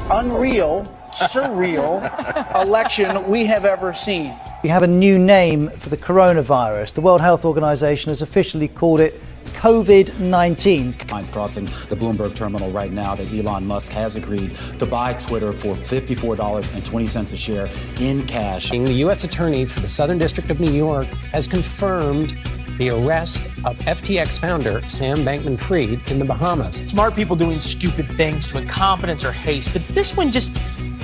unreal, surreal election we have ever seen. We have a new name for the coronavirus. The World Health Organization has officially called it COVID-19. Lines crossing the Bloomberg terminal right now that Elon Musk has agreed to buy Twitter for $54.20 a share in cash. The U.S. Attorney for the Southern District of New York has confirmed the arrest of FTX founder Sam Bankman-Fried in the Bahamas. Smart people doing stupid things to incompetence or haste, but this one just,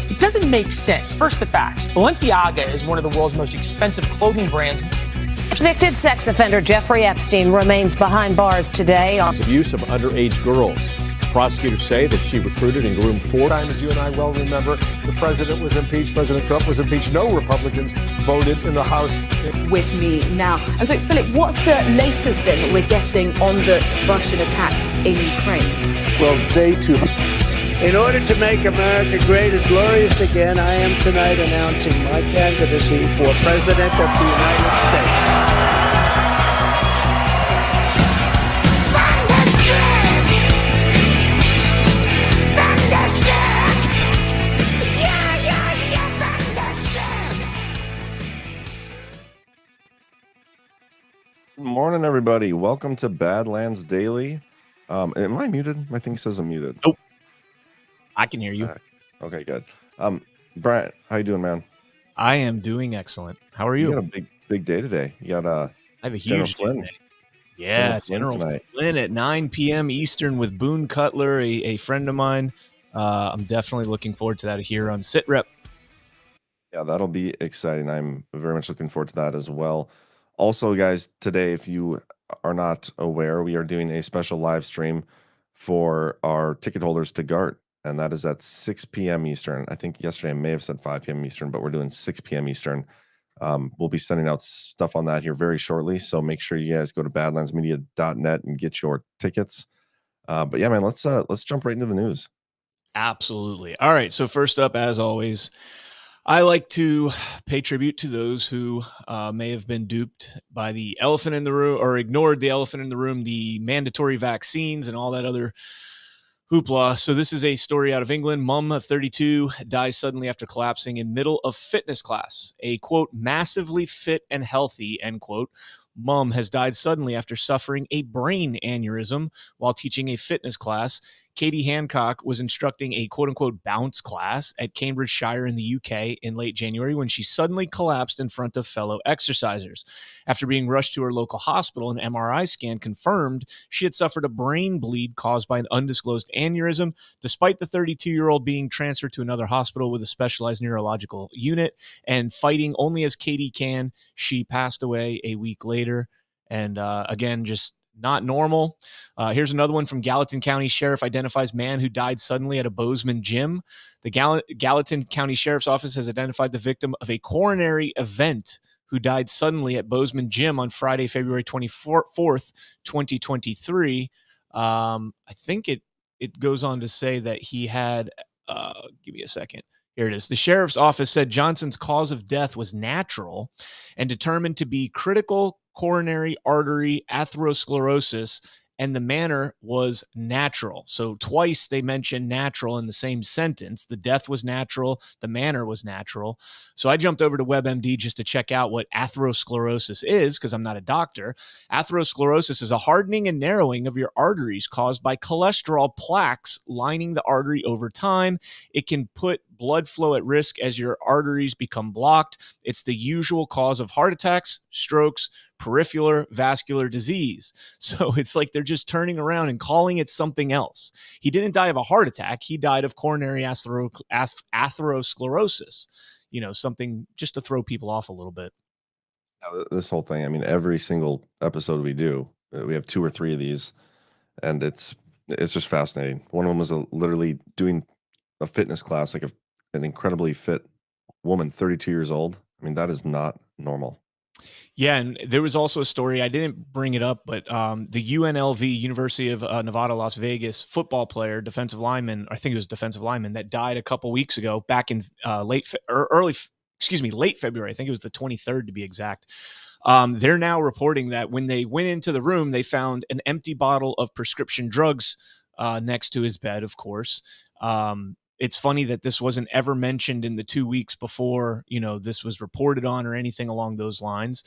it doesn't make sense. First, the facts. Balenciaga is one of the world's most expensive clothing brands. Convicted sex offender Jeffrey Epstein remains behind bars today on abuse of underage girls. Prosecutors say that she recruited and groomed 4 times. As you and I well remember, the president was impeached, President Trump was impeached. No Republicans voted in the House. With me now. And so, Philip, what's the latest then that we're getting on the Russian attacks in Ukraine? Well, day 2. In order to make America great and glorious again, I am tonight announcing my candidacy for President of the United States. Good morning, everybody. Welcome to Badlands Daily. Am I muted? My thing says I'm muted. Nope. I can hear you. Okay, good. Brian, how you doing, man? I am doing excellent. How are you? You got a big day today. You got I have a huge day today. Yeah, General Flynn at 9 p.m. Eastern with Boone Cutler, a friend of mine. I'm definitely looking forward to that here on Sit Rep. Yeah, that'll be exciting. I'm very much looking forward to that as well. Also, guys, today, if you are not aware, we are doing a special live stream for our ticket holders to GART, and that is at 6 p.m. Eastern. I think yesterday I may have said 5 p.m. Eastern, but we're doing 6 p.m. Eastern. We'll be sending out stuff on that here very shortly, so make sure you guys go to badlandsmedia.net and get your tickets. But yeah, man, let's jump right into the news. Absolutely. All right, so first up, as always, I like to pay tribute to those who may have been duped by the elephant in the room or ignored the elephant in the room, the mandatory vaccines and all that other hoopla. So this is a story out of England. Mum of 32 dies suddenly after collapsing in middle of fitness class. A, quote, massively fit and healthy, end quote, mum has died suddenly after suffering a brain aneurysm while teaching a fitness class. Katie Hancock was instructing a quote-unquote bounce class at Cambridgeshire in the UK in late January when she suddenly collapsed in front of fellow exercisers. After being rushed to her local hospital, an MRI scan confirmed she had suffered a brain bleed caused by an undisclosed aneurysm. Despite the 32-year-old being transferred to another hospital with a specialized neurological unit and fighting only as Katie can, she passed away a week later. And again, just not normal. Here's another one from Gallatin County Sheriff identifies man who died suddenly at a Bozeman gym. The Gallatin County Sheriff's Office has identified the victim of a coronary event who died suddenly at Bozeman gym on Friday, February 24th, 2023. I think it goes on to say that he had, give me a second. Here it is. The sheriff's office said Johnson's cause of death was natural and determined to be critical coronary artery atherosclerosis, and the manner was natural. So twice they mentioned natural in the same sentence. The death was natural. The manner was natural. So I jumped over to WebMD just to check out what atherosclerosis is because I'm not a doctor. Atherosclerosis is a hardening and narrowing of your arteries caused by cholesterol plaques lining the artery over time. It can put blood flow at risk as your arteries become blocked. It's the usual cause of heart attacks, strokes, peripheral vascular disease. So it's like they're just turning around and calling it something else. He didn't die of a heart attack. He died of coronary atherosclerosis, something just to throw people off a little bit. This whole thing, I mean, every single episode we do, we have 2 or 3 of these, and it's just fascinating. One of them was literally doing a fitness class, like an incredibly fit woman, 32 years old. I mean, that is not normal. Yeah, and there was also a story, I didn't bring it up, but the UNLV, University of Nevada, Las Vegas football player, defensive lineman, I think it was defensive lineman, that died a couple weeks ago back in late February. I think it was the 23rd to be exact. They're now reporting that when they went into the room, they found an empty bottle of prescription drugs next to his bed, of course. it's funny that this wasn't ever mentioned in the 2 weeks before, this was reported on or anything along those lines.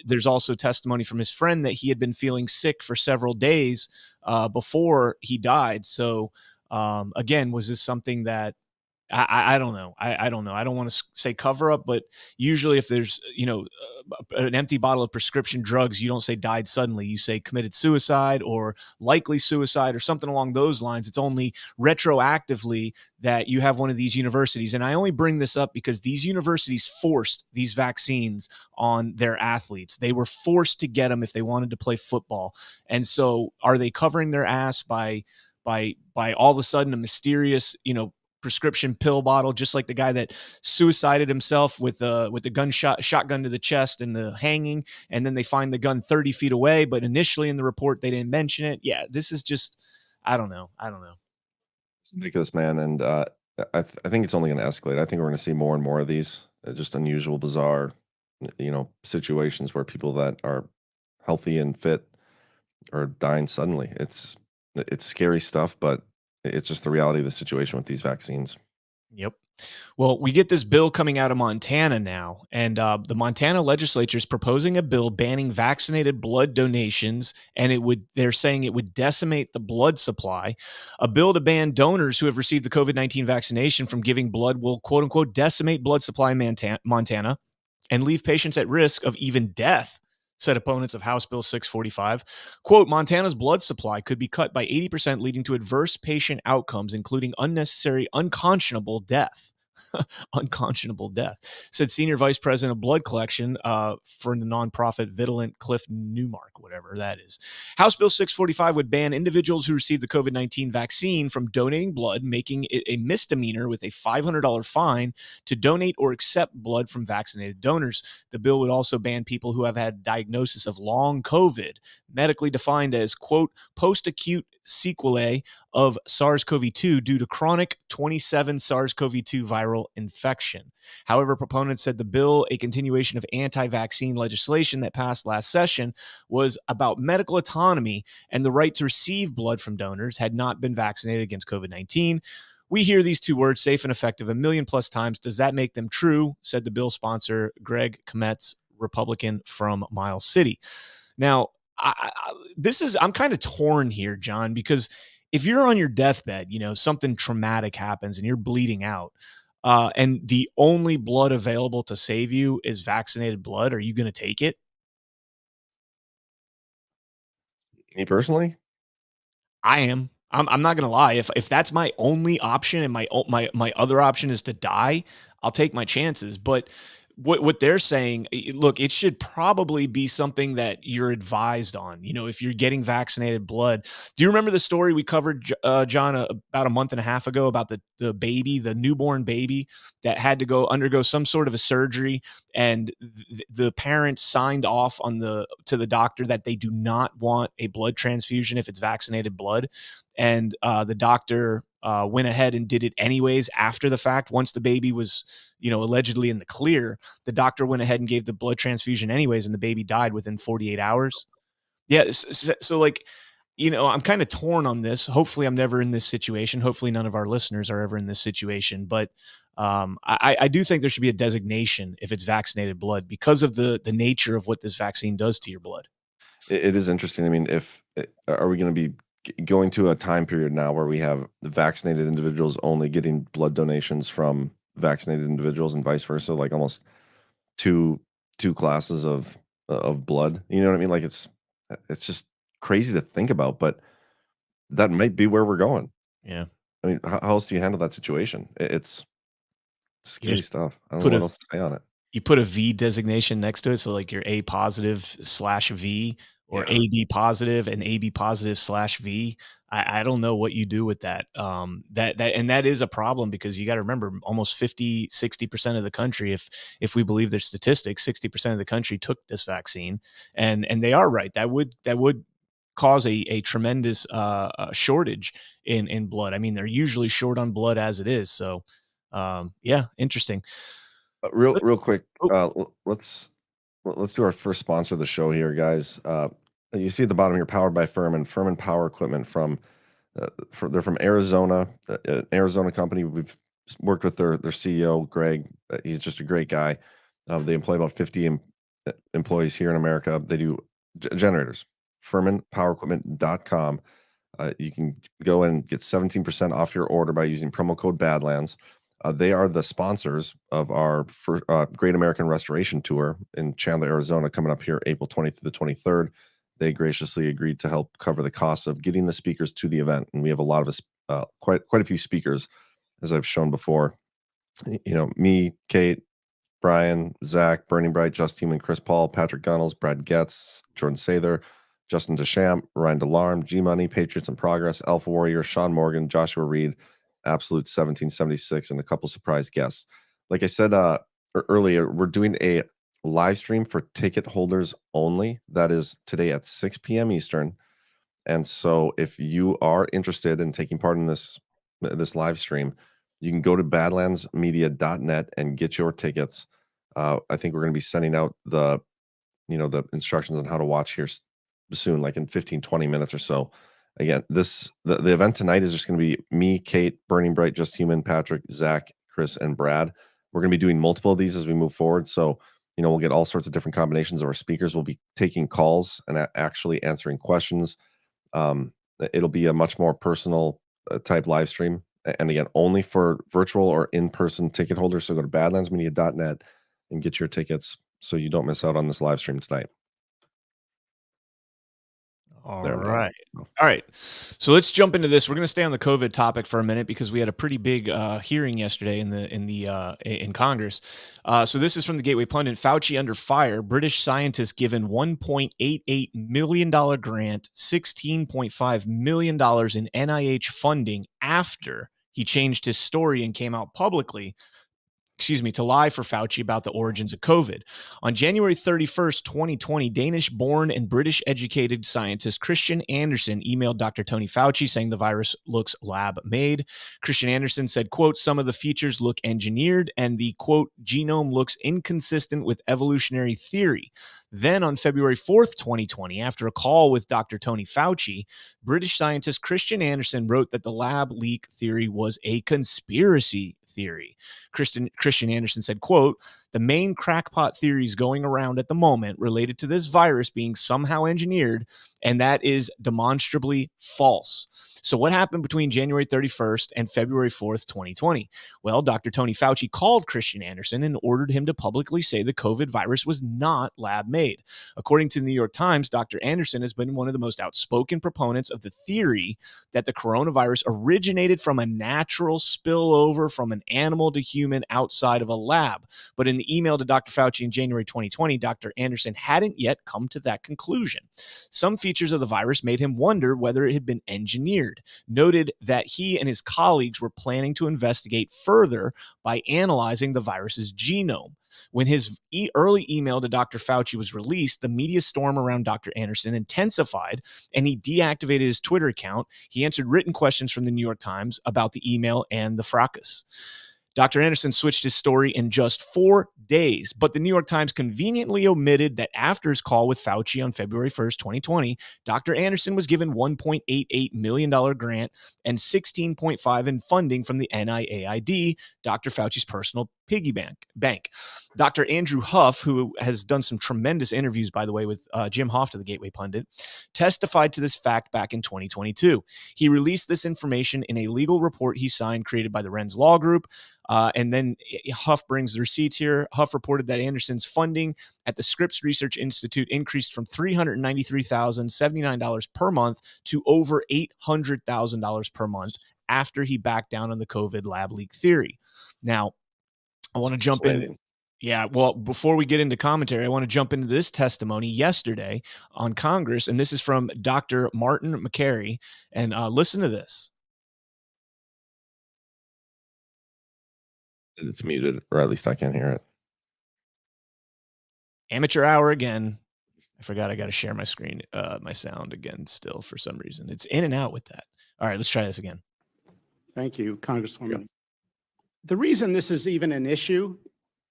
There's also testimony from his friend that he had been feeling sick for several days before he died. So, again, was this something that I don't know. I don't know. I don't want to say cover up, but usually if there's, an empty bottle of prescription drugs, you don't say died suddenly. You say committed suicide or likely suicide or something along those lines. It's only retroactively that you have one of these universities. And I only bring this up because these universities forced these vaccines on their athletes. They were forced to get them if they wanted to play football. And so are they covering their ass by all of a sudden a mysterious, prescription pill bottle, just like the guy that suicided himself with the shotgun to the chest and the hanging, and then they find the gun 30 feet away, but initially in the report they didn't mention it. Yeah, this is just, I don't know. It's ridiculous, man, and I think it's only going to escalate. I think we're going to see more and more of these just unusual, bizarre, situations where people that are healthy and fit are dying suddenly. It's scary stuff, but it's just the reality of the situation with these vaccines. Yep. Well, we get this bill coming out of Montana now, and the Montana legislature is proposing a bill banning vaccinated blood donations, and they're saying it would decimate the blood supply. A bill to ban donors who have received the COVID-19 vaccination from giving blood will, quote unquote, decimate blood supply in Montana and leave patients at risk of even death, said opponents of House Bill 645. Quote, Montana's blood supply could be cut by 80%, leading to adverse patient outcomes, including unnecessary, unconscionable death. Unconscionable death, said Senior Vice President of Blood Collection for the nonprofit Vigilant Cliff Newmark, whatever that is. House Bill 645 would ban individuals who receive the COVID-19 vaccine from donating blood, making it a misdemeanor with a $500 fine to donate or accept blood from vaccinated donors. The bill would also ban people who have had diagnosis of long COVID, medically defined as, quote, post-acute sequelae of SARS-CoV-2 due to chronic 27 SARS-CoV-2 viral infection. However, proponents said the bill, a continuation of anti-vaccine legislation that passed last session, was about medical autonomy and the right to receive blood from donors had not been vaccinated against COVID-19. We hear these two words, safe and effective, a million plus times. Does that make them true? Said the bill sponsor, Greg Kometz, Republican from Miles City. Now, I'm kind of torn here, John, because if you're on your deathbed, something traumatic happens and you're bleeding out, and the only blood available to save you is vaccinated blood, are you going to take it? Me personally, I am. I'm not going to lie. If that's my only option and my other option is to die, I'll take my chances. But what they're saying, look, it should probably be something that you're advised on. If you're getting vaccinated blood. Do you remember the story we covered, John, about a month and a half ago about the baby, the newborn baby that had to undergo some sort of a surgery, and the parents signed off to the doctor that they do not want a blood transfusion if it's vaccinated blood, and the doctor went ahead and did it anyways after the fact. Once the baby was, allegedly in the clear, the doctor went ahead and gave the blood transfusion anyways, and the baby died within 48 hours. Yeah. So like, I'm kind of torn on this. Hopefully I'm never in this situation. Hopefully none of our listeners are ever in this situation. But I do think there should be a designation if it's vaccinated blood because of the nature of what this vaccine does to your blood. it is interesting. I mean, are we going to be going to a time period now where we have vaccinated individuals only getting blood donations from vaccinated individuals and vice versa, like almost two classes of blood? You know what I mean? Like it's just crazy to think about, but that might be where we're going. Yeah. I mean, how else do you handle that situation? It's scary stuff. I don't know what else to say on it. You put a V designation next to it, so like you're A positive / V, or AB positive and AB positive / V. I don't know what you do with that. That is a problem, because you got to remember, almost 50-60% of the country, if we believe their statistics, 60% of the country took this vaccine, and they are right. That would cause a tremendous shortage in blood. I mean, they're usually short on blood as it is. So yeah, interesting. Real quick, let's do our first sponsor of the show here, guys. You see at the bottom here, powered by Furman Power Equipment from They're from Arizona, an Arizona company. We've worked with their CEO, Greg. He's just a great guy. They employ about 50 employees here in America. They do generators. FurmanPowerEquipment.com. You can go and get 17% off your order by using promo code Badlands. They are the sponsors of our Great American Restoration Tour in Chandler, Arizona, coming up here April 20th to the 23rd. They graciously agreed to help cover the costs of getting the speakers to the event, and we have a lot of us, quite a few speakers, as I've shown before. Me, Kate, Brian, Zach, Burning Bright, Just Human, Chris Paul, Patrick Gunnels, Brad Getz, Jordan Sather, Justin Deschamps, Ryan DeLarme, G Money, Patriots in Progress, Alpha Warrior, Sean Morgan, Joshua Reed, Absolute 1776, and a couple surprise guests. Like I said earlier, we're doing a live stream for ticket holders only. That is today at 6 p.m. Eastern. And so if you are interested in taking part in this live stream, you can go to badlandsmedia.net and get your tickets. I think we're going to be sending out the instructions on how to watch here soon, like in 15, 20 minutes or so. Again, the event tonight is just going to be me, Kate, Burning Bright, Just Human, Patrick, Zach, Chris, and Brad. We're going to be doing multiple of these as we move forward. So, we'll get all sorts of different combinations of our speakers. We'll be taking calls and actually answering questions. It'll be a much more personal type live stream. And again, only for virtual or in-person ticket holders. So go to badlandsmedia.net and get your tickets so you don't miss out on this live stream tonight. All right. So let's jump into this. We're going to stay on the COVID topic for a minute because we had a pretty big hearing yesterday in Congress. So this is from the Gateway Pundit. Fauci under fire. British scientists given $1.88 million grant, $16.5 million in NIH funding after he changed his story and came out publicly to lie for Fauci about the origins of COVID. On January 31st, 2020, Danish-born and British-educated scientist Christian Andersen emailed Dr. Tony Fauci saying the virus looks lab-made. Christian Andersen said, quote, some of the features look engineered and the, quote, genome looks inconsistent with evolutionary theory. Then on February 4th, 2020, after a call with Dr. Tony Fauci, British scientist Christian Andersen wrote that the lab leak theory was a conspiracy theory. Christian Andersen said, quote, the main crackpot theories going around at the moment related to this virus being somehow engineered, and that is demonstrably false. So what happened between January 31st and February 4th, 2020? Well, Dr. Tony Fauci called Christian Andersen and ordered him to publicly say the COVID virus was not lab-made. According to the New York Times, Dr. Andersen has been one of the most outspoken proponents of the theory that the coronavirus originated from a natural spillover from an animal to human outside of a lab. But in the email to Dr. Fauci in January 2020, Dr. Andersen hadn't yet come to that conclusion. Some features of the virus made him wonder whether it had been engineered. Noted that he and his colleagues were planning to investigate further by analyzing the virus's genome. When his early email to Dr. Fauci was released, the media storm around Dr. Andersen intensified, and he deactivated his Twitter account. He answered written questions from the New York Times about the email and the fracas. Dr. Andersen switched his story in just 4 days, but the New York Times conveniently omitted that after his call with Fauci on February 1st, 2020, Dr. Andersen was given $1.88 million grant and $16.5 in funding from the NIAID, Dr. Fauci's personal piggy bank. Dr. Andrew Huff, who has done some tremendous interviews, by the way, with Jim Hoft of the Gateway Pundit, testified to this fact back in 2022. He released this information in a legal report he signed created by the Renz Law Group. And then Huff brings the receipts here. Huff reported that Andersen's funding at the Scripps Research Institute increased from $393,079 per month to over $800,000 per month after he backed down on the COVID lab leak theory. Now, I want to jump in. Yeah, well, before we get into commentary, I want to jump into this testimony yesterday on Congress, and this is from Dr. Martin McCary, and listen to this. It's muted, or at least I can't hear it. Amateur hour again. I forgot I got to share my screen, my sound again still for some reason. It's in and out with that. All right, let's try this again. Thank you, Congresswoman. Yeah. The reason this is even an issue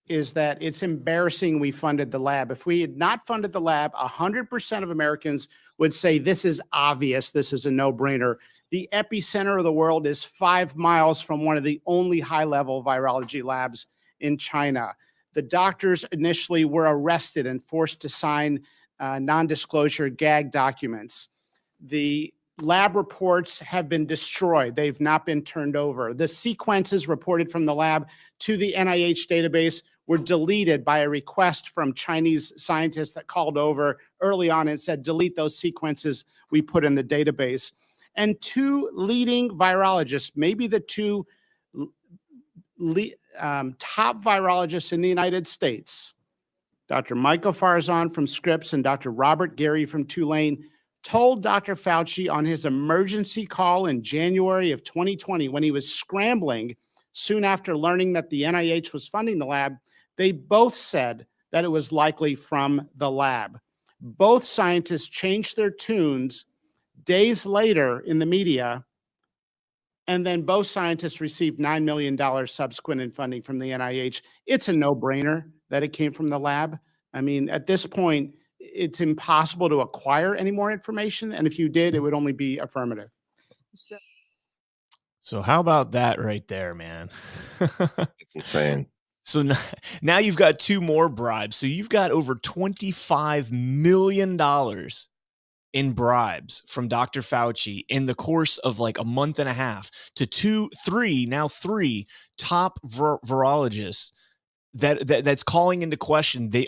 is that it's embarrassing we funded the lab. If we had not funded the lab, 100% of Americans would say this is obvious, this is a no-brainer. The epicenter of the world is 5 miles from one of the only high-level virology labs in China. The doctors initially were arrested and forced to sign non-disclosure gag documents. The lab reports have been destroyed. They've not been turned over. The sequences reported from the lab to the NIH database were deleted by a request from Chinese scientists that called over early on and said, delete those sequences we put in the database. And two leading virologists, maybe the two top virologists in the United States, Dr. Michael Farzan from Scripps and Dr. Robert Gary from Tulane, told Dr. Fauci on his emergency call in January of 2020, when he was scrambling soon after learning that the NIH was funding the lab, they both said that it was likely from the lab. Both scientists changed their tunes days later in the media, and then both scientists received $9 million subsequent in funding from the NIH. It's a no-brainer that it came from the lab. I mean, at this point, it's impossible to acquire any more information, and if you did, it would only be affirmative. So how about that right there, man? It's insane. So now you've got two more bribes. So you've got over $25 million in bribes from Dr. Fauci in the course of like a month and a half to three top virologists that's calling into question. They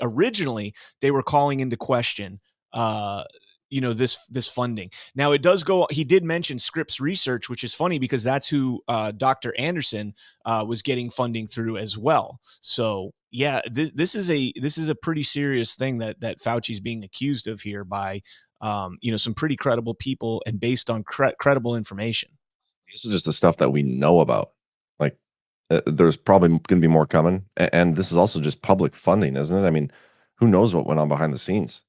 were calling into question, this funding. Now it does go. He did mention Scripps Research, which is funny because that's who Dr. Anderson was getting funding through as well. So yeah, this is a pretty serious thing that Fauci's being accused of here by some pretty credible people and based on credible information. This is just the stuff that we know about. Like, there's probably going to be more coming, and this is also just public funding, isn't it? I mean, who knows what went on behind the scenes?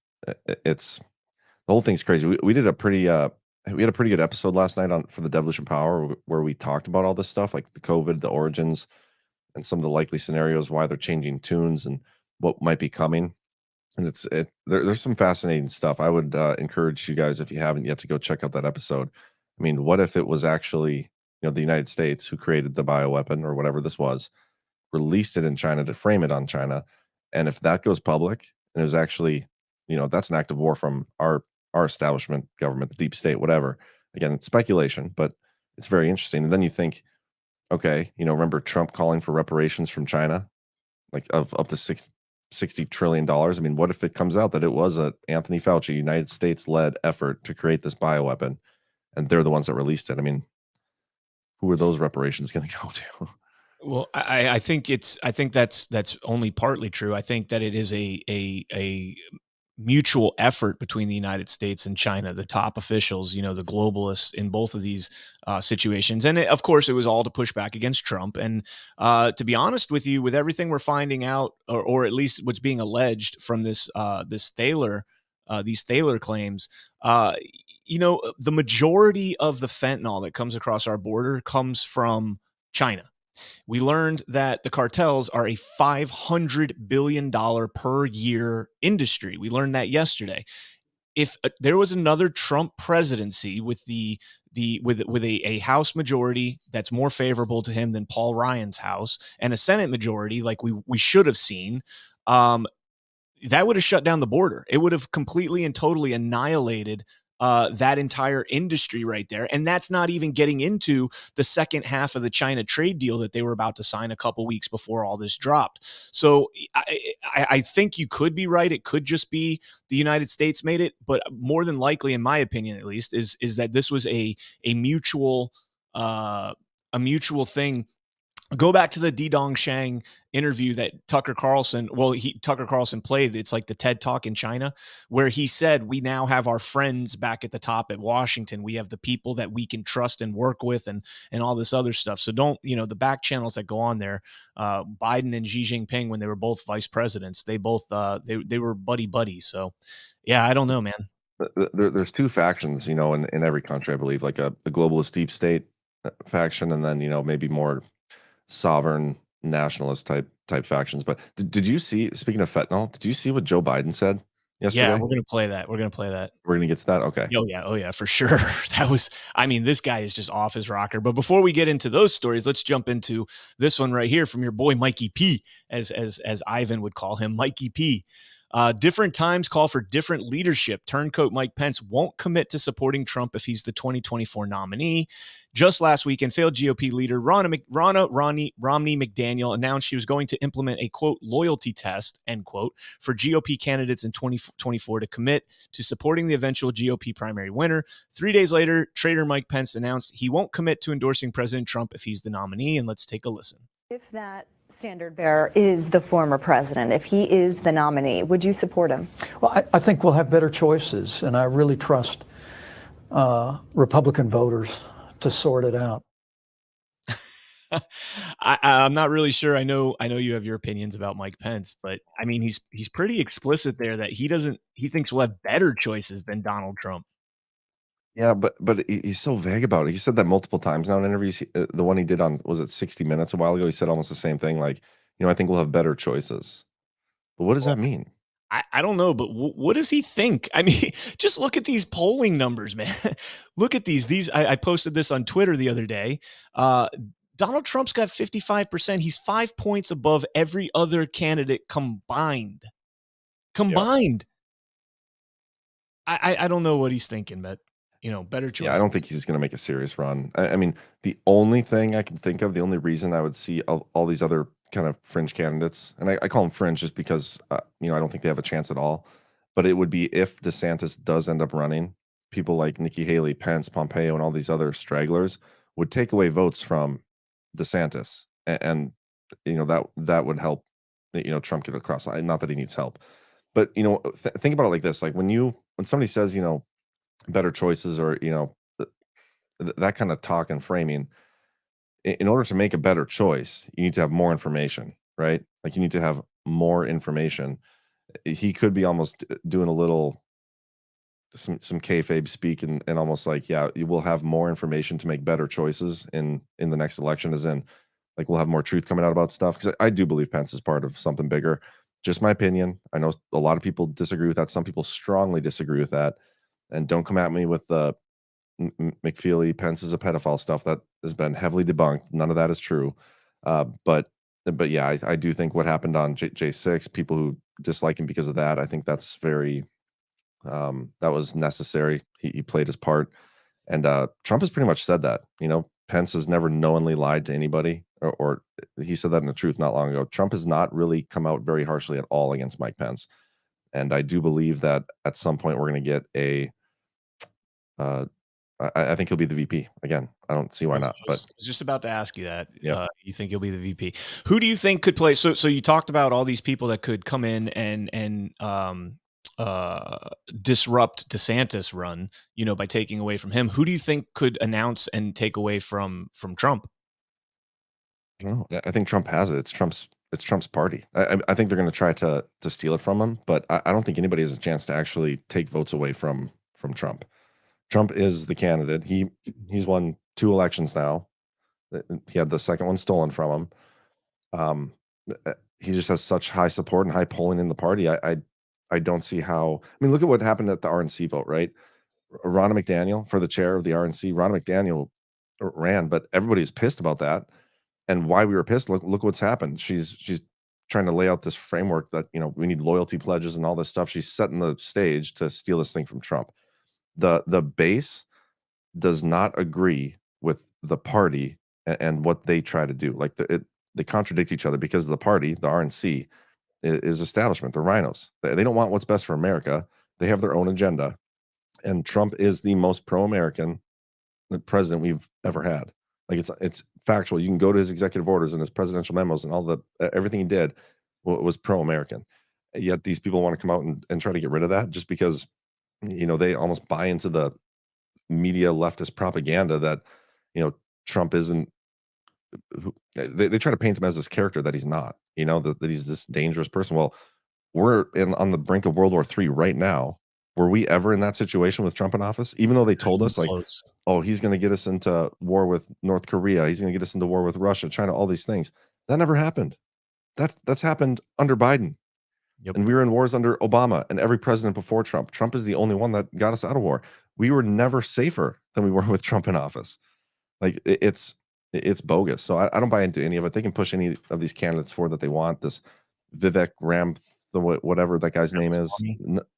It's the whole thing's crazy. We did a pretty we had a pretty good episode last night for the Devolution Power where we talked about all this stuff, like the COVID, the origins, and some of the likely scenarios why they're changing tunes and what might be coming. And there's some fascinating stuff. I would encourage you guys, if you haven't yet, to go check out that episode. I mean, what if it was actually, the United States who created the bioweapon or whatever this was, released it in China to frame it on China, and if that goes public and it was actually, that's an act of war from our establishment, government, the deep state, whatever. Again, it's speculation, but it's very interesting. And then you think, okay, remember Trump calling for reparations from China, like of up to $60 trillion. I mean, what if it comes out that it was a Anthony Fauci, United States-led effort to create this bioweapon, and they're the ones that released it? I mean, who are those reparations going to go to? Well, I think that's only partly true. I think that it is a mutual effort between the United States and China, the top officials, the globalists in both of these situations. And of course, it was all to push back against Trump. And to be honest with you, with everything we're finding out, or at least what's being alleged from these Thaler claims, the majority of the fentanyl that comes across our border comes from China. We learned that the cartels are a $500 billion per year industry. We learned that yesterday. If there was another Trump presidency with a House majority that's more favorable to him than Paul Ryan's House, and a Senate majority like we should have seen, that would have shut down the border. It would have completely and totally annihilated that entire industry right there. And that's not even getting into the second half of the China trade deal that they were about to sign a couple weeks before all this dropped. So I think you could be right. It could just be the United States made it, but more than likely, in my opinion, at least, is that this was a mutual thing. Go back to the Di Dongshang interview that Tucker Carlson played. It's like the TED Talk in China, where he said, we now have our friends back at the top at Washington. We have the people that we can trust and work with and all this other stuff. So don't, the back channels that go on there, Biden and Xi Jinping, when they were both vice presidents, they both, they were buddy. So yeah, I don't know, man. There's two factions, in every country, I believe, like a globalist deep state faction, and then, maybe more sovereign nationalist type factions. But did you see, speaking of fentanyl, did you see what Joe Biden said yesterday? Yeah, we're gonna play that. We're gonna play that. We're gonna get to that. Okay. Oh yeah, for sure. That was, I mean, this guy is just off his rocker. But before we get into those stories, let's jump into this one right here from your boy Mikey P, as Ivan would call him, Mikey P. Different times call for different leadership. Turncoat Mike Pence won't commit to supporting Trump if he's the 2024 nominee. Just last weekend, failed GOP leader Romney McDaniel announced she was going to implement a, quote, loyalty test, end quote, for GOP candidates in 2024 to commit to supporting the eventual GOP primary winner. 3 days later, traitor Mike Pence announced he won't commit to endorsing President Trump if he's the nominee. And let's take a listen. If that standard bearer is the former president, if he is the nominee, would you support him? Well, I think we'll have better choices, and I really trust Republican voters to sort it out. I'm not really sure. I know you have your opinions about Mike Pence, but I mean, he's pretty explicit there that he thinks we'll have better choices than Donald Trump. Yeah, but he's so vague about it. He said that multiple times now in interviews. The one he did on, was it 60 Minutes a while ago? He said almost the same thing. Like, I think we'll have better choices. But what does that mean? I don't know, but what does he think? I mean, just look at these polling numbers, man. Look at these. I posted this on Twitter the other day. Donald Trump's got 55%. He's 5 points above every other candidate combined. Yep. I don't know what he's thinking, but better choices. Yeah, I don't think he's going to make a serious run. I mean, the only thing I can think of, the only reason I would see all these other kind of fringe candidates, and I call them fringe just because, I don't think they have a chance at all. But it would be if DeSantis does end up running, people like Nikki Haley, Pence, Pompeo, and all these other stragglers would take away votes from DeSantis, and that would help, Trump get across the line. Not that he needs help, but think about it like this: like when somebody says, better choices, or that kind of talk and framing, in order to make a better choice, you need to have more information, right? Like you need to have more information. He could be almost doing a little some kayfabe speak, and almost like, yeah, you will have more information to make better choices in the next election, as in like we'll have more truth coming out about stuff, because I do believe Pence is part of something bigger. Just my opinion. I know a lot of people disagree with that. Some people strongly disagree with that. And don't come at me with the McFeely, Pence is a pedophile stuff that has been heavily debunked. None of that is true. But yeah, I do think what happened on J6, people who dislike him because of that, I think that's very, that was necessary. He played his part. And Trump has pretty much said that, Pence has never knowingly lied to anybody, or he said that in The Truth not long ago. Trump has not really come out very harshly at all against Mike Pence. And I do believe that at some point we're going to get I think he'll be the VP again. I don't see why not. But I was just about to ask you that. Yeah. You think he'll be the VP? Who do you think could play? So you talked about all these people that could come in and disrupt DeSantis' run, by taking away from him. Who do you think could announce and take away from Trump? No, I think Trump has it. It's Trump's party. I think they're going to try to steal it from him, but I don't think anybody has a chance to actually take votes away from Trump. Trump is the candidate. He's won 2 elections now. He had the second one stolen from him. He just has such high support and high polling in the party. I don't see how. I mean, look at what happened at the RNC vote, right? Ronna McDaniel for the chair of the RNC. Ronna McDaniel ran, but everybody is pissed about that. And why we were pissed, look what's happened. She's trying to lay out this framework that, we need loyalty pledges and all this stuff. She's setting the stage to steal this thing from Trump. The base does not agree with the party and what they try to do. Like they contradict each other, because the party, the RNC, is establishment. The rhinos. They don't want what's best for America. They have their own agenda. And Trump is the most pro-American president we've ever had. Like it's factual. You can go to his executive orders and his presidential memos and all everything he did was pro-American. Yet these people want to come out and try to get rid of that just because, they almost buy into the media leftist propaganda that, Trump isn't. They try to paint him as this character that he's not. That he's this dangerous person. Well, we're on the brink of World War III right now. Were we ever in that situation with Trump in office? Even though they told us like, oh, he's going to get us into war with North Korea. He's going to get us into war with Russia, China, all these things. That never happened. That's happened under Biden. Yep. And we were in wars under Obama and every president before Trump. Trump is the only one that got us out of war. We were never safer than we were with Trump in office. Like it's bogus. So I don't buy into any of it. They can push any of these candidates forward that they want. This Vivek Ram, whatever that guy's name is.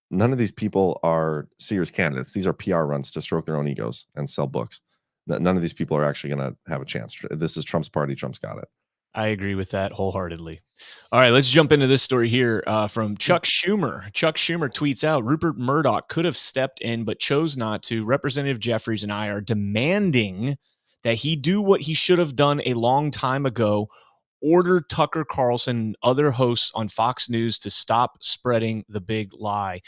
None of these people are serious candidates. These are PR runs to stroke their own egos and sell books. None of these people are actually going to have a chance. This is Trump's party. Trump's got it. I agree with that wholeheartedly. All right, let's jump into this story here from Chuck Schumer. Chuck Schumer tweets out, Rupert Murdoch could have stepped in but chose not to. Representative Jeffries and I are demanding that he do what he should have done a long time ago, order Tucker Carlson and other hosts on Fox News to stop spreading the big lie.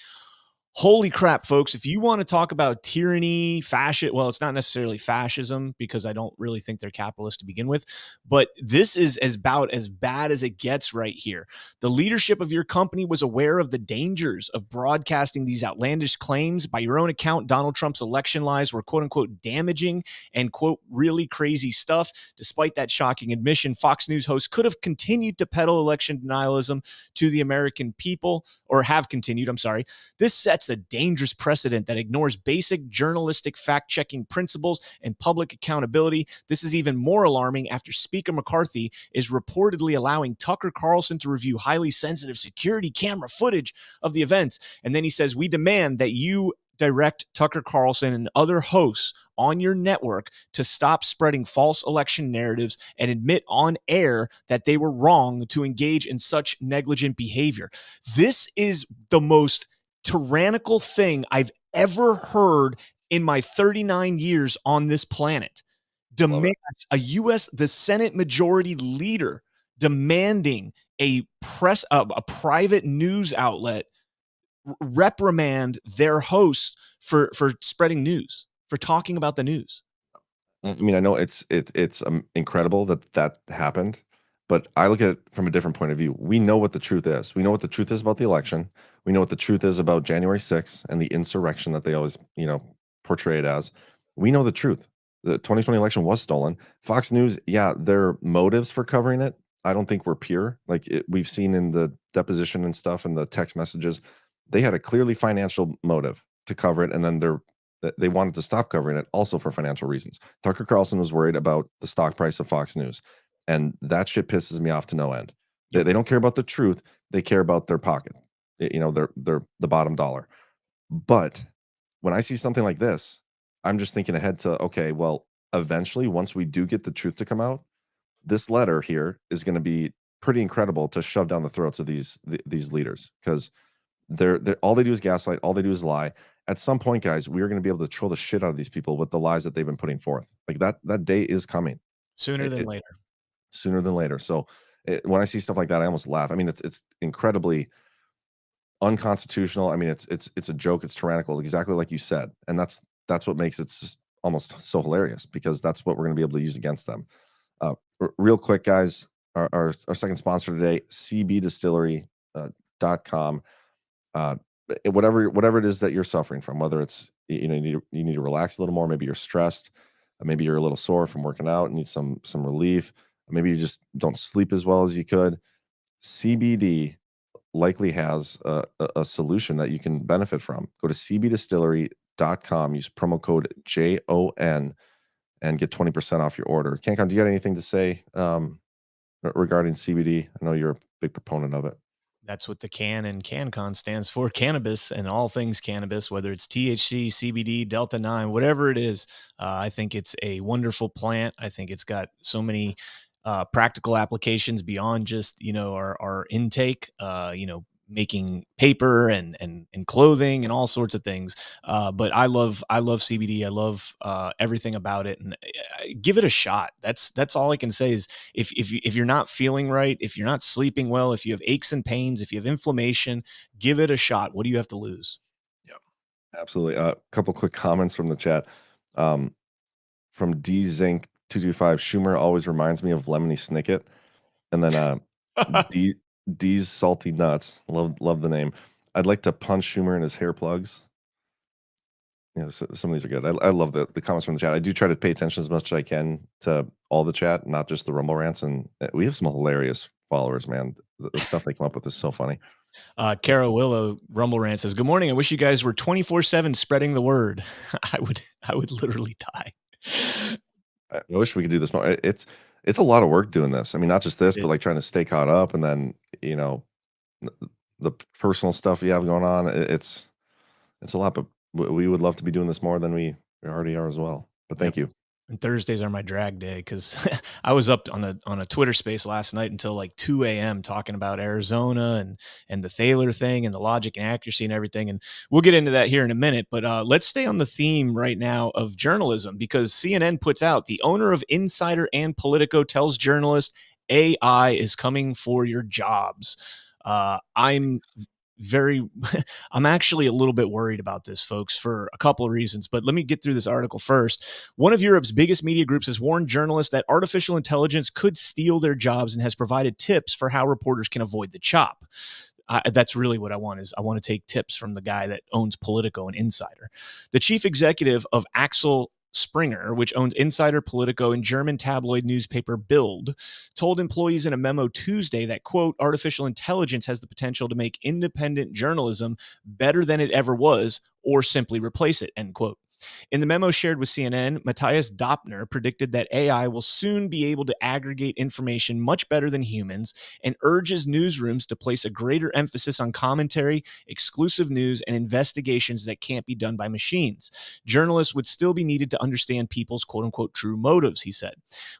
Holy crap, folks. If you want to talk about tyranny, fascism, well, it's not necessarily fascism because I don't really think they're capitalist to begin with, but this is about as bad as it gets right here. The leadership of your company was aware of the dangers of broadcasting these outlandish claims. By your own account, Donald Trump's election lies were quote unquote damaging and quote really crazy stuff. Despite that shocking admission, Fox News hosts could have continued to peddle election denialism to the American people, or have continued, I'm sorry. This sets a dangerous precedent that ignores basic journalistic fact-checking principles and public accountability. This is even more alarming after Speaker McCarthy is reportedly allowing Tucker Carlson to review highly sensitive security camera footage of the events. And then he says, we demand that you direct Tucker Carlson and other hosts on your network to stop spreading false election narratives and admit on air that they were wrong to engage in such negligent behavior. This is the most tyrannical thing I've ever heard in my 39 years on this planet. Demands the Senate majority leader demanding a private news outlet reprimand their hosts for spreading news, for talking about the news. I mean, I know it's incredible that happened, but I look at it from a different point of view. We know what the truth is. We know what the truth is about the election. We know what the truth is about January 6th and the insurrection that they always, portray it as. We know the truth. The 2020 election was stolen. Fox News, yeah, their motives for covering it, I don't think were pure. We've seen in the deposition and stuff and the text messages, they had a clearly financial motive to cover it, and then they wanted to stop covering it also for financial reasons. Tucker Carlson was worried about the stock price of Fox News, and that shit pisses me off to no end. They don't care about the truth; they care about their pocket. They're the bottom dollar. But when I see something like this, I'm just thinking ahead to, okay, well, eventually, once we do get the truth to come out, this letter here is going to be pretty incredible to shove down the throats of these leaders, because they're all they do is gaslight, all they do is lie. At some point, guys, we are going to be able to troll the shit out of these people with the lies that they've been putting forth. Like that day is coming Sooner than later. Sooner than later. So when I see stuff like that, I almost laugh. I mean, it's incredibly unconstitutional. I mean, it's a joke. It's tyrannical, exactly like you said, and that's what makes it almost so hilarious, because that's what we're going to be able to use against them. Real quick, guys, our second sponsor today, cbdistillery.com. Whatever it is that you're suffering from, whether it's you need to relax a little more, maybe you're stressed, maybe you're a little sore from working out and need some relief, maybe you just don't sleep as well as you could. CBD likely has a solution that you can benefit from. Go to cbdistillery.com, use promo code JON, and get 20% off your order. Cancon, do you got anything to say regarding CBD? I know you're a big proponent of it. That's what the CAN and CanCon stands for, cannabis and all things cannabis, whether it's THC, CBD, Delta-9, whatever it is. I think it's a wonderful plant. I think it's got so many practical applications beyond just, our intake, making paper and clothing and all sorts of things. But I love CBD. I love everything about it, and give it a shot. That's all I can say is if you're not feeling right, if you're not sleeping well, if you have aches and pains, if you have inflammation, give it a shot. What do you have to lose? Yeah, absolutely. A couple quick comments from the chat. From DZinc225, Schumer always reminds me of Lemony Snicket. And then D's Salty Nuts, love the name. I'd like to punch Schumer in his hair plugs. Yeah, some of these are good. I love the comments from the chat. I do try to pay attention as much as I can to all the chat, not just the Rumble rants. And we have some hilarious followers, man. The stuff they come up with is so funny. Kara Willow Rumble Rant says, "Good morning. I wish you guys were 24/7 spreading the word. I would literally die." I wish we could do this more. It's a lot of work doing this. I mean, not just this, but like trying to stay caught up, and then the, the personal stuff you have going on. It's a lot, but we would love to be doing this more than we already are as well. But thank you. And Thursdays are my drag day because I was up on a Twitter space last night until like 2 a.m. talking about Arizona and the Thaler thing and the logic and accuracy and everything. And we'll get into that here in a minute. But let's stay on the theme right now of journalism, because CNN puts out, the owner of Insider and Politico tells journalists AI is coming for your jobs. I'm I'm actually a little bit worried about this, folks, for a couple of reasons, but let me get through this article first. One of Europe's biggest media groups has warned journalists that artificial intelligence could steal their jobs and has provided tips for how reporters can avoid the chop. That's really what I want to take tips from the guy that owns Politico and Insider. The chief executive of Axel Springer, which owns Insider, Politico, and German tabloid newspaper Bild, told employees in a memo Tuesday that, quote, artificial intelligence has the potential to make independent journalism better than it ever was, or simply replace it, end quote. In the memo shared with CNN, Matthias Dopner predicted that AI will soon be able to aggregate information much better than humans, and urges newsrooms to place a greater emphasis on commentary, exclusive news, and investigations that can't be done by machines. Journalists would still be needed to understand people's quote-unquote true motives, he said.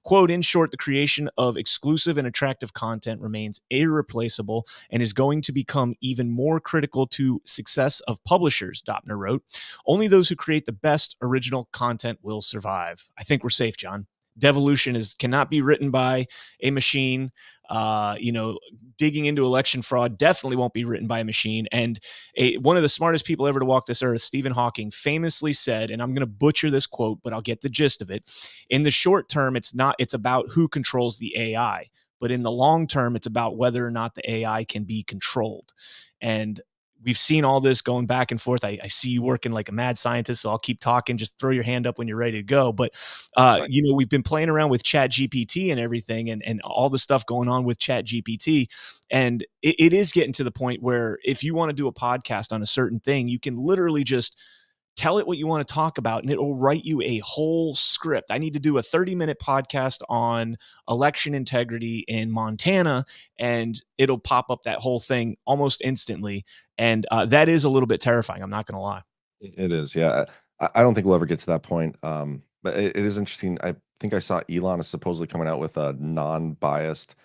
Quote, in short, the creation of exclusive and attractive content remains irreplaceable and is going to become even more critical to success of publishers, Dopner wrote. Only those who create the best original content will survive. I think we're safe, John. Devolution cannot be written by a machine. Digging into election fraud definitely won't be written by a machine. And one of the smartest people ever to walk this earth, Stephen Hawking, famously said, and I'm going to butcher this quote, but I'll get the gist of it. In the short term, it's about who controls the AI, but in the long term, it's about whether or not the AI can be controlled. And we've seen all this going back and forth. I see you working like a mad scientist, so I'll keep talking. Just throw your hand up when you're ready to go. But, we've been playing around with Chat GPT and everything, and all the stuff going on with Chat GPT. And it is getting to the point where if you want to do a podcast on a certain thing, you can literally just tell it what you want to talk about, and it will write you a whole script. I need to do a 30-minute podcast on election integrity in Montana, and it'll pop up that whole thing almost instantly. And that is a little bit terrifying. I'm not going to lie. It is. Yeah. I don't think we'll ever get to that point. But it is interesting. I think I saw Elon is supposedly coming out with a non-biased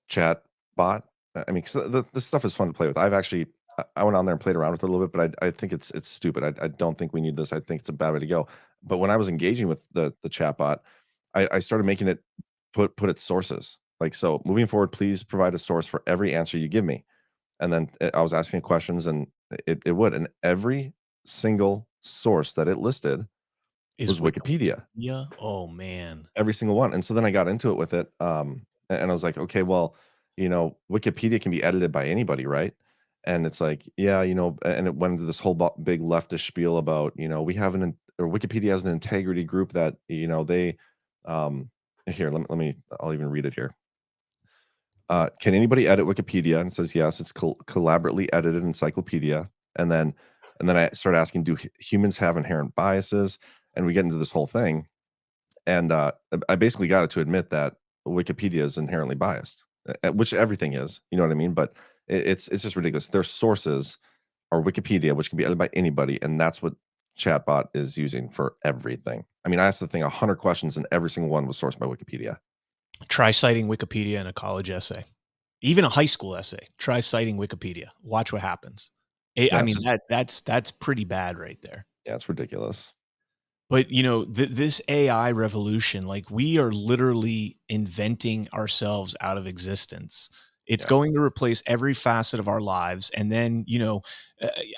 chat bot. I mean, 'cause the stuff is fun to play with. I went on there and played around with it a little bit, but I think it's stupid. I don't think we need this. I think it's a bad way to go. But when I was engaging with the chatbot, I started making it put its sources. Like, so moving forward, please provide a source for every answer you give me. And then I was asking questions, and it would. And every single source that it listed was Wikipedia. Yeah. Oh man. Every single one. And so then I got into it with it. And I was like, okay, well, Wikipedia can be edited by anybody, right? And it's like, yeah, and it went into this whole big leftist spiel about, Wikipedia has an integrity group that, they, here, I'll even read it here. Can anybody edit Wikipedia? And it says, yes, it's collaboratively edited encyclopedia. And then I started asking, do humans have inherent biases? And we get into this whole thing. And I basically got it to admit that Wikipedia is inherently biased, which everything is, you know what I mean? But it's just ridiculous. Their sources are Wikipedia, which can be edited by anybody, and that's what chatbot is using for everything. I mean, I asked the thing 100 questions, and every single one was sourced by Wikipedia. Try citing Wikipedia in a college essay, even a high school essay. Try citing Wikipedia. Watch what happens. That's pretty bad right there. Yeah, it's ridiculous. But, this AI revolution, like, we are literally inventing ourselves out of existence. It's going to replace every facet of our lives. And then,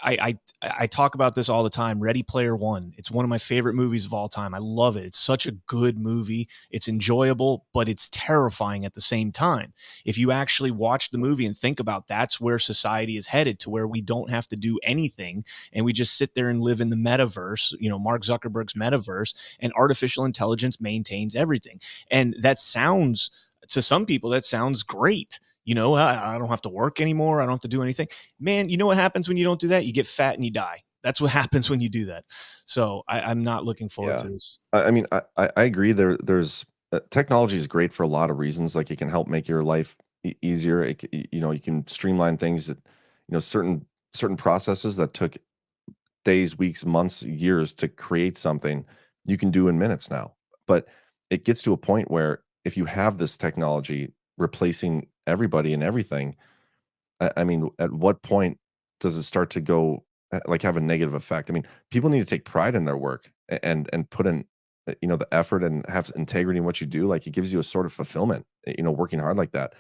I talk about this all the time. Ready Player One. It's one of my favorite movies of all time. I love it. It's such a good movie. It's enjoyable, but it's terrifying at the same time. If you actually watch the movie and think about, that's where society is headed, to where we don't have to do anything and we just sit there and live in the metaverse, Mark Zuckerberg's metaverse, and artificial intelligence maintains everything. And that sounds, to some people, that sounds great. I don't have to work anymore. I don't have to do anything. Man, you know what happens when you don't do that? You get fat and you die. That's what happens when you do that. So I'm not looking forward to this. I mean, I agree. There's technology is great for a lot of reasons. Like it can help make your life easier. You can streamline things that, certain processes that took days, weeks, months, years to create something, you can do in minutes now. But it gets to a point where if you have this technology replacing everybody and everything, I mean, at what point does it start to go like have a negative effect? I mean, people need to take pride in their work and put in the effort and have integrity in what you do. Like it gives you a sort of fulfillment, working hard like that.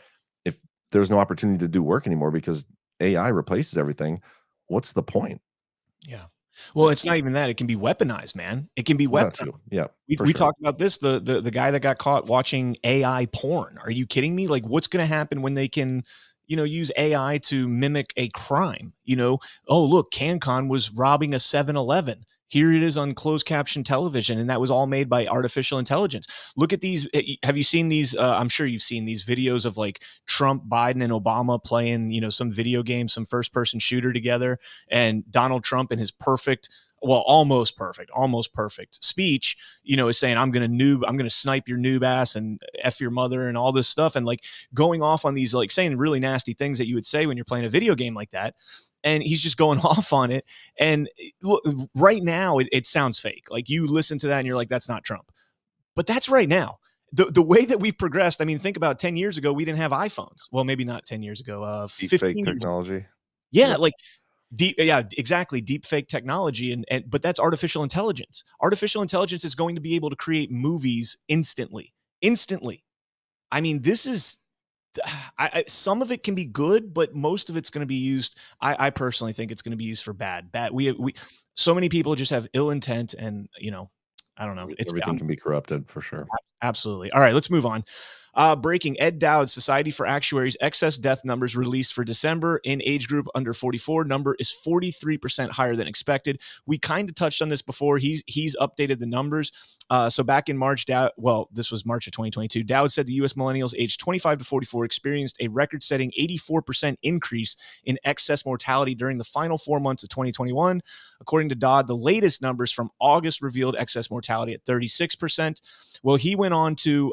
If there's no opportunity to do work anymore because AI replaces everything, what's the point? Yeah. Well, it's not even that. It can be weaponized, man. It can be Well, that weaponized. too. Yeah, We, for we sure. talked about this, the guy that got caught watching AI porn. Are you kidding me? Like, what's going to happen when they can, use AI to mimic a crime? Oh, look, CanCon was robbing a 7-Eleven. Here it is on closed caption television, and that was all made by artificial intelligence. Look at these. Have you seen these? I'm sure you've seen these videos of like Trump, Biden, and Obama playing, some video game, some first person shooter together, and Donald Trump in his almost perfect speech, is saying, I'm going to snipe your noob ass and F your mother and all this stuff. And like going off on these, like saying really nasty things that you would say when you're playing a video game like that. And he's just going off on it. And look, right now it sounds fake. Like you listen to that and you're like, that's not Trump. But that's right now. The way that we've progressed, I mean, think about 10 years ago, we didn't have iPhones. Well, maybe not 10 years ago, 15 Deep fake years ago. technology. Yeah, like exactly. Deep fake technology. But that's artificial intelligence. Artificial intelligence is going to be able to create movies instantly. I mean, this is, some of it can be good, but most of it's going to be used. I personally think it's going to be used for bad. So many people just have ill intent and, I don't know. Everything can be corrupted for sure. Absolutely. All right, let's move on. Breaking, Ed Dowd, Society for Actuaries, excess death numbers released for December in age group under 44. Number is 43% higher than expected. We kind of touched on this before. He's updated the numbers. So back in March, this was March of 2022. Dowd said the U.S. millennials aged 25 to 44 experienced a record-setting 84% increase in excess mortality during the final 4 months of 2021. According to Dodd, the latest numbers from August revealed excess mortality at 36%. Well, he went on to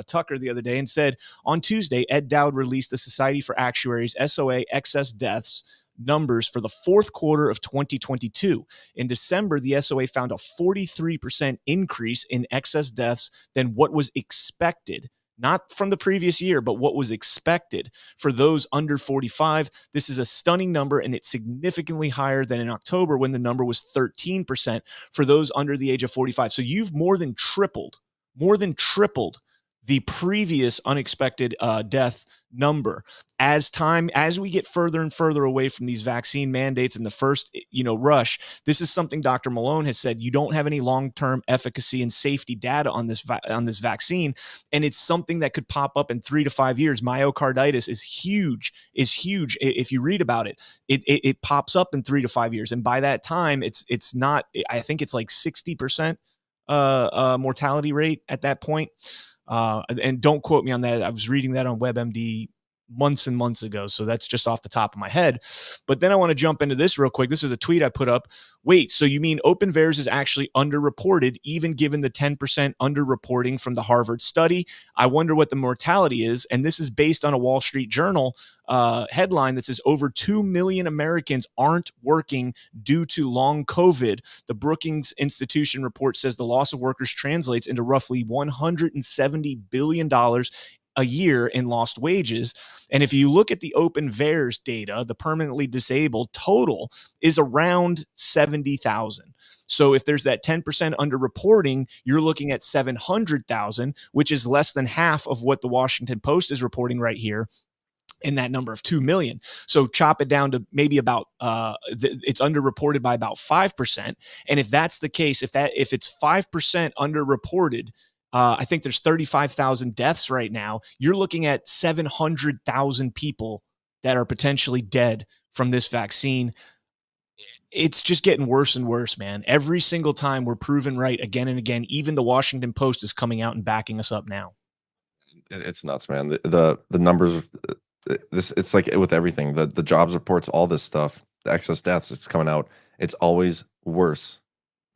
Tucker the other day and said, on Tuesday, Ed Dowd released the Society for Actuaries SOA excess deaths numbers for the fourth quarter of 2022. In December, the SOA found a 43% increase in excess deaths than what was expected. Not from the previous year, but what was expected for those under 45. This is a stunning number, and it's significantly higher than in October when the number was 13% for those under the age of 45. So you've more than tripled the previous unexpected death number. As we get further and further away from these vaccine mandates and the first, rush, this is something Dr. Malone has said. You don't have any long-term efficacy and safety data on this vaccine, and it's something that could pop up in 3 to 5 years. Myocarditis is huge. If you read about it, it pops up in 3 to 5 years, and by that time, it's not. I think it's like 60% mortality rate at that point. And don't quote me on that. I was reading that on WebMD months and months ago. So that's just off the top of my head. But then I want to jump into this real quick. This is a tweet I put up. Wait, so you mean open VAERS is actually underreported, even given the 10% underreporting from the Harvard study? I wonder what the mortality is. And this is based on a Wall Street Journal headline that says over 2 million Americans aren't working due to long COVID. The Brookings Institution report says the loss of workers translates into roughly $170 billion a year in lost wages. And if you look at the open VAERS data, the permanently disabled total is around 70,000. So if there's that 10% underreporting, you're looking at 700,000, which is less than half of what the Washington Post is reporting right here in that number of 2 million. So chop it down to maybe about, it's underreported by about 5%. And if that's the case, if it's 5% underreported, I think there's 35,000 deaths right now. You're looking at 700,000 people that are potentially dead from this vaccine. It's just getting worse and worse, man. Every single time we're proven right again and again. Even the Washington Post is coming out and backing us up now. It's nuts, man. The numbers. It's like with everything. The jobs reports, all this stuff, the excess deaths. It's coming out. It's always worse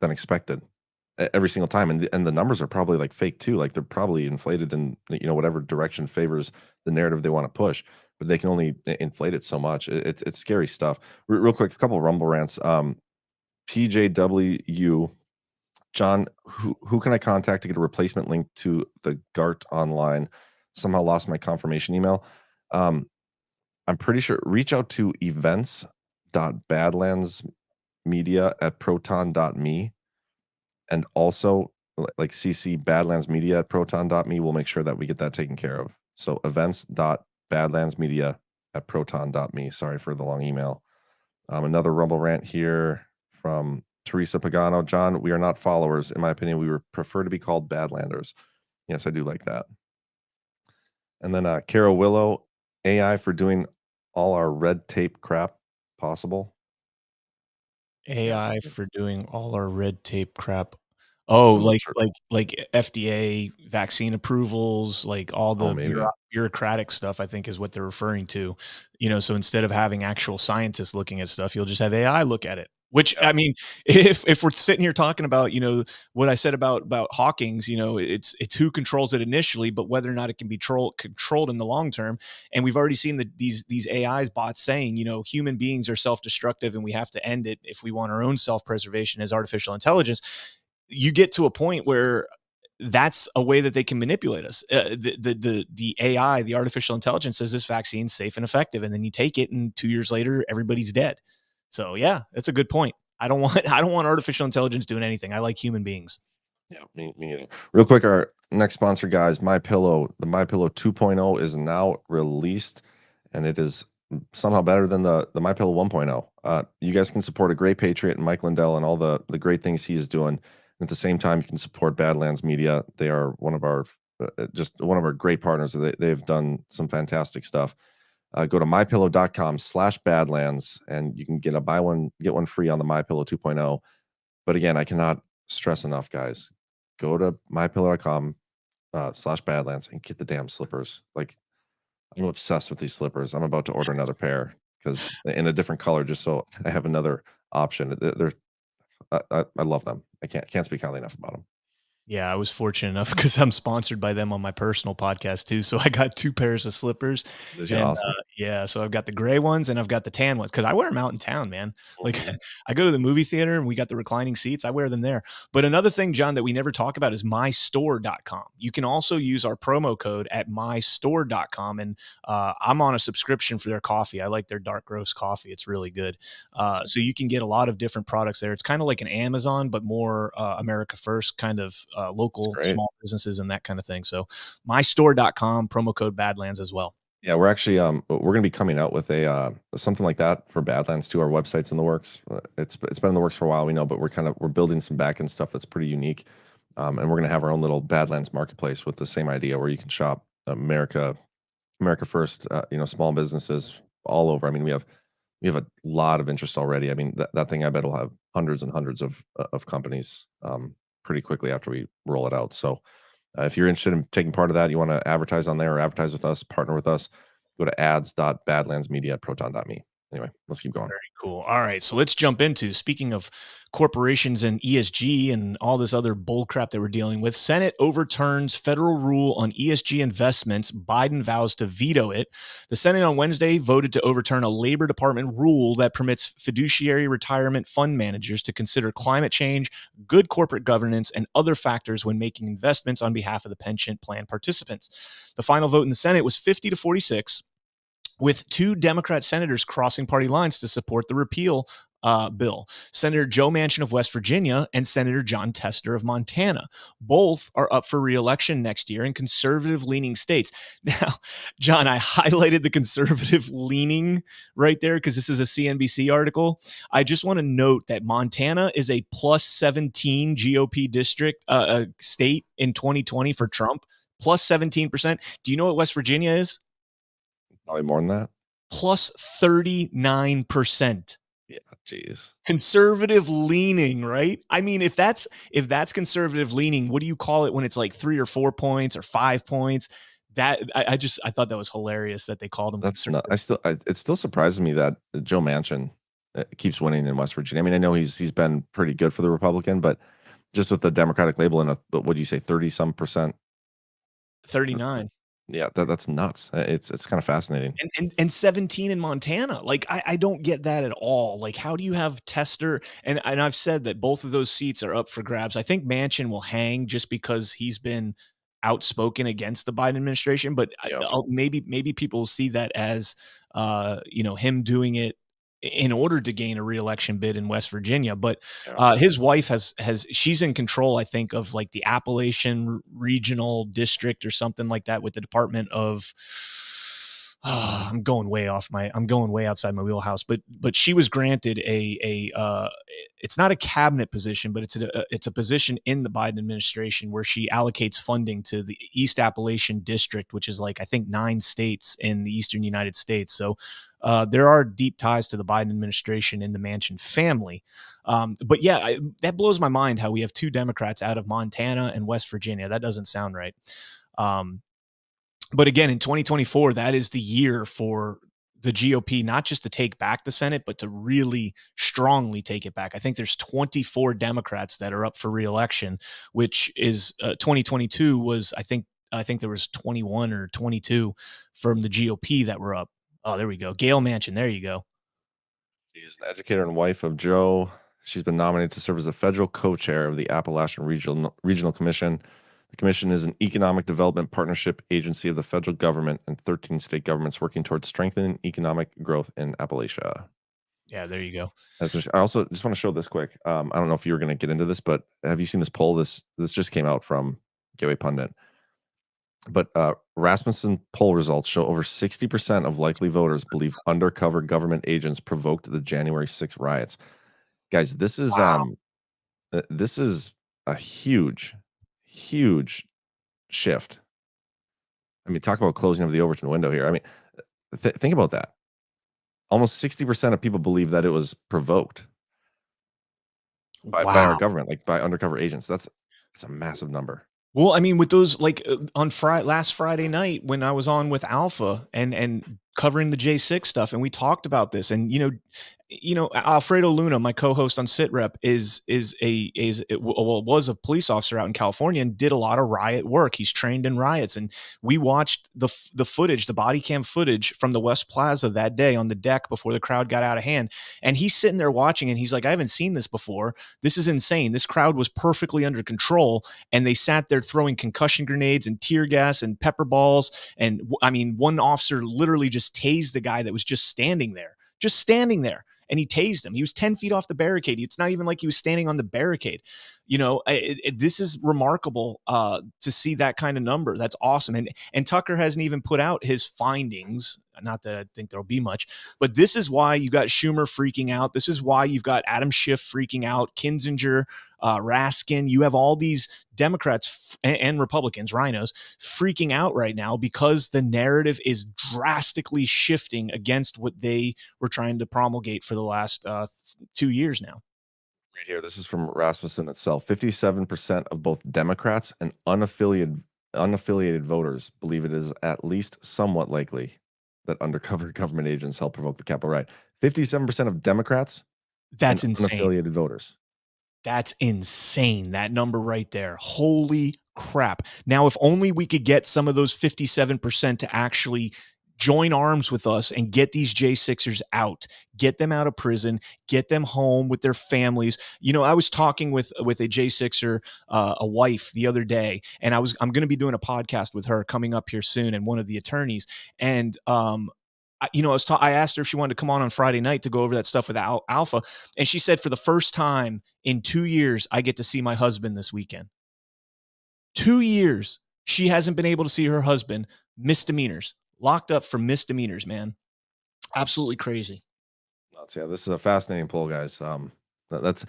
than expected every single time, and the numbers are probably like fake too. Like they're probably inflated in whatever direction favors the narrative they want to push. But they can only inflate it so much. It's scary stuff. Real quick, a couple of rumble rants. PJW. John, who can I contact to get a replacement link to the GART online? Somehow lost my confirmation email. Um, I'm pretty sure reach out to events.badlandsmedia@proton.me and also like CC badlandsmedia@proton.me. We'll make sure that we get that taken care of. So events.badlandsmedia@proton.me. Sorry for the long email. Another Rumble rant here from Teresa Pagano. John, we are not followers. In my opinion, we would prefer to be called Badlanders. Yes, I do like that. And then Carol Willow, AI for doing all our red tape crap possible. AI for doing all our red tape crap. Oh, like FDA vaccine approvals, like all the maybe. bureaucratic stuff, I think is what they're referring to. So instead of having actual scientists looking at stuff, you'll just have AI look at it. Which I mean, if we're sitting here talking about, what I said about Hawking's, it's who controls it initially, but whether or not it can be controlled in the long term. And we've already seen these AIs bots saying, human beings are self-destructive and we have to end it if we want our own self-preservation as artificial intelligence. You get to a point where that's a way that they can manipulate us. The AI, the artificial intelligence, says this vaccine's safe and effective, and then you take it, and 2 years later, everybody's dead. So yeah, that's a good point. I don't want artificial intelligence doing anything. I like human beings. Yeah, me either. Real quick, our next sponsor, guys, MyPillow. The MyPillow 2.0 is now released, and it is somehow better than the MyPillow 1.0. You guys can support a great patriot and Mike Lindell and all the great things he is doing. At the same time, you can support Badlands Media. They are one of our great partners. They've done some fantastic stuff. Go to mypillow.com/badlands and you can get a buy one get one free on the MyPillow 2.0. But again, I cannot stress enough, guys. Go to mypillow.com/badlands and get the damn slippers. Like, I'm obsessed with these slippers. I'm about to order another pair because in a different color, just so I have another option. I love them. I can't speak highly enough about them. Yeah, I was fortunate enough because I'm sponsored by them on my personal podcast too. So I got 2 pairs of slippers. Awesome. Yeah, so I've got the gray ones and I've got the tan ones because I wear them out in town, man. Like I go to the movie theater and we got the reclining seats. I wear them there. But another thing, John, that we never talk about is mystore.com. You can also use our promo code at mystore.com. And I'm on a subscription for their coffee. I like their dark roast coffee. It's really good. So you can get a lot of different products there. It's kind of like an Amazon, but more America First kind of local small businesses and that kind of thing. So mystore.com, promo code Badlands as well. Yeah, we're actually we're going to be coming out with a something like that for Badlands too. Our website's in the works. It's been in the works for a while, we know, but we're building some back-end stuff that's pretty unique. And we're going to have our own little Badlands marketplace with the same idea where you can shop America First, small businesses all over. I mean, we have a lot of interest already. I mean, that thing I bet will have hundreds and hundreds of companies pretty quickly after we roll it out. So if you're interested in taking part of that, you want to advertise on there or advertise with us, partner with us, go to ads.badlandsmedia@proton.me. Anyway, let's keep going. Very cool. All right. So let's jump into, speaking of corporations and ESG and all this other bull crap that we're dealing with. Senate overturns federal rule on ESG investments. Biden vows to veto it. The Senate on Wednesday voted to overturn a Labor Department rule that permits fiduciary retirement fund managers to consider climate change, good corporate governance, and other factors when making investments on behalf of the pension plan participants. The final vote in the Senate was 50-46. With 2 Democrat senators crossing party lines to support the repeal bill, Senator Joe Manchin of West Virginia and Senator John Tester of Montana. Both are up for re-election next year in conservative-leaning states. Now, John, I highlighted the conservative-leaning right there because this is a CNBC article. I just want to note that Montana is a plus 17 GOP district state in 2020 for Trump, plus 17%. Do you know what West Virginia is? Probably more than that. Plus 39%. Yeah, geez. Conservative leaning, right? I mean, if that's conservative leaning, what do you call it when it's like 3 or 4 points or 5 points? that I thought that was hilarious that they called him That's not. conservative. It still surprises me that Joe Manchin keeps winning in West Virginia. I mean, I know he's been pretty good for the Republican, but just with the Democratic label and but what do you say, 30-some%? 39. Yeah, that's nuts. It's kind of fascinating. And 17 in Montana. Like, I don't get that at all. Like, how do you have Tester? And I've said that both of those seats are up for grabs. I think Manchin will hang just because he's been outspoken against the Biden administration, but maybe people will see that as him doing it in order to gain a reelection bid in West Virginia. But his wife she's in control, I think, of like the Appalachian Regional District or something like that with the Department of I'm going way outside my wheelhouse, but she was granted it's not a cabinet position, but it's a position in the Biden administration where she allocates funding to the East Appalachian District, which is like, I think 9 states in the Eastern United States. So there are deep ties to the Biden administration in the Manchin family. But yeah, that blows my mind how we have 2 Democrats out of Montana and West Virginia. That doesn't sound right. But again, in 2024, that is the year for the GOP, not just to take back the Senate, but to really strongly take it back. I think there's 24 Democrats that are up for reelection, which is 2022 was, I think there was 21 or 22 from the GOP that were up. Oh, there we go. Gail Manchin. There you go. She's an educator and wife of Joe. She's been nominated to serve as the federal co-chair of the Appalachian Regional Commission. The commission is an economic development partnership agency of the federal government and 13 state governments working towards strengthening economic growth in Appalachia. Yeah, there you go. I also just want to show this quick. I don't know if you were going to get into this, but have you seen this poll? This just came out from Gateway Pundit. But Rasmussen poll results show over 60% of likely voters believe undercover government agents provoked the January 6th riots. Guys, this is a huge shift. I mean, talk about closing of the Overton window here. I mean, think about that. Almost 60% of people believe that it was provoked by our government, like by undercover agents. That's a massive number. Well, I mean, with those, like on last Friday night when I was on with Alpha and covering the J6 stuff, and we talked about this, and Alfredo Luna, my co-host on SitRep, was a police officer out in California and did a lot of riot work. He's trained in riots, and we watched the footage, the body cam footage from the West Plaza that day on the deck before the crowd got out of hand. And he's sitting there watching, and he's like, I haven't seen this before. This is insane. This crowd was perfectly under control, and they sat there throwing concussion grenades and tear gas and pepper balls. And I mean, one officer literally just tased a guy that was just standing there. And he tased him. He was 10 feet off the barricade. It's not even like he was standing on the barricade. This is remarkable to see that kind of number. That's awesome. And Tucker hasn't even put out his findings. Not that I think there'll be much, but this is why you got Schumer freaking out. This is why you've got Adam Schiff freaking out, Kinzinger, Raskin. You have all these Democrats and Republicans, rhinos, freaking out right now because the narrative is drastically shifting against what they were trying to promulgate for the last 2 years now. Right here, this is from Rasmussen itself. 57% of both Democrats and unaffiliated voters believe it is at least somewhat likely that undercover government agents helped provoke the Capitol riot. 57% of Democrats. That's and insane. Unaffiliated voters. That's insane. That number right there. Holy crap. Now, if only we could get some of those 57% to actually join arms with us and get these J6ers out, get them out of prison, get them home with their families. I was talking with a J6er, a wife the other day, and I'm going to be doing a podcast with her coming up here soon, and one of the attorneys. And, I asked her if she wanted to come on Friday night to go over that stuff with Alpha. And she said, for the first time in 2 years, I get to see my husband this weekend. 2 years. She hasn't been able to see her husband. Misdemeanors. Locked up for misdemeanors, man. Absolutely crazy. Yeah, this is a fascinating poll, guys. That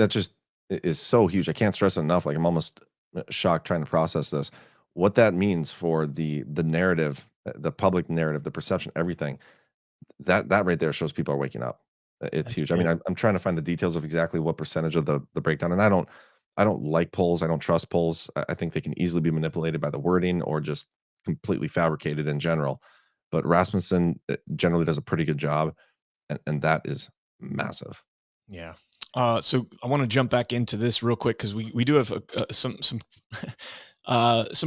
just is so huge. I can't stress it enough. Like, I'm almost shocked trying to process this. What that means for the narrative, the public narrative, the perception, everything. That right there shows people are waking up. It's huge. Big. I mean, I'm trying to find the details of exactly what percentage of the breakdown, and I don't like polls. I don't trust polls. I think they can easily be manipulated by the wording or just completely fabricated in general. But Rasmussen generally does a pretty good job, and that is massive. Yeah. So I want to jump back into this real quick because we do have some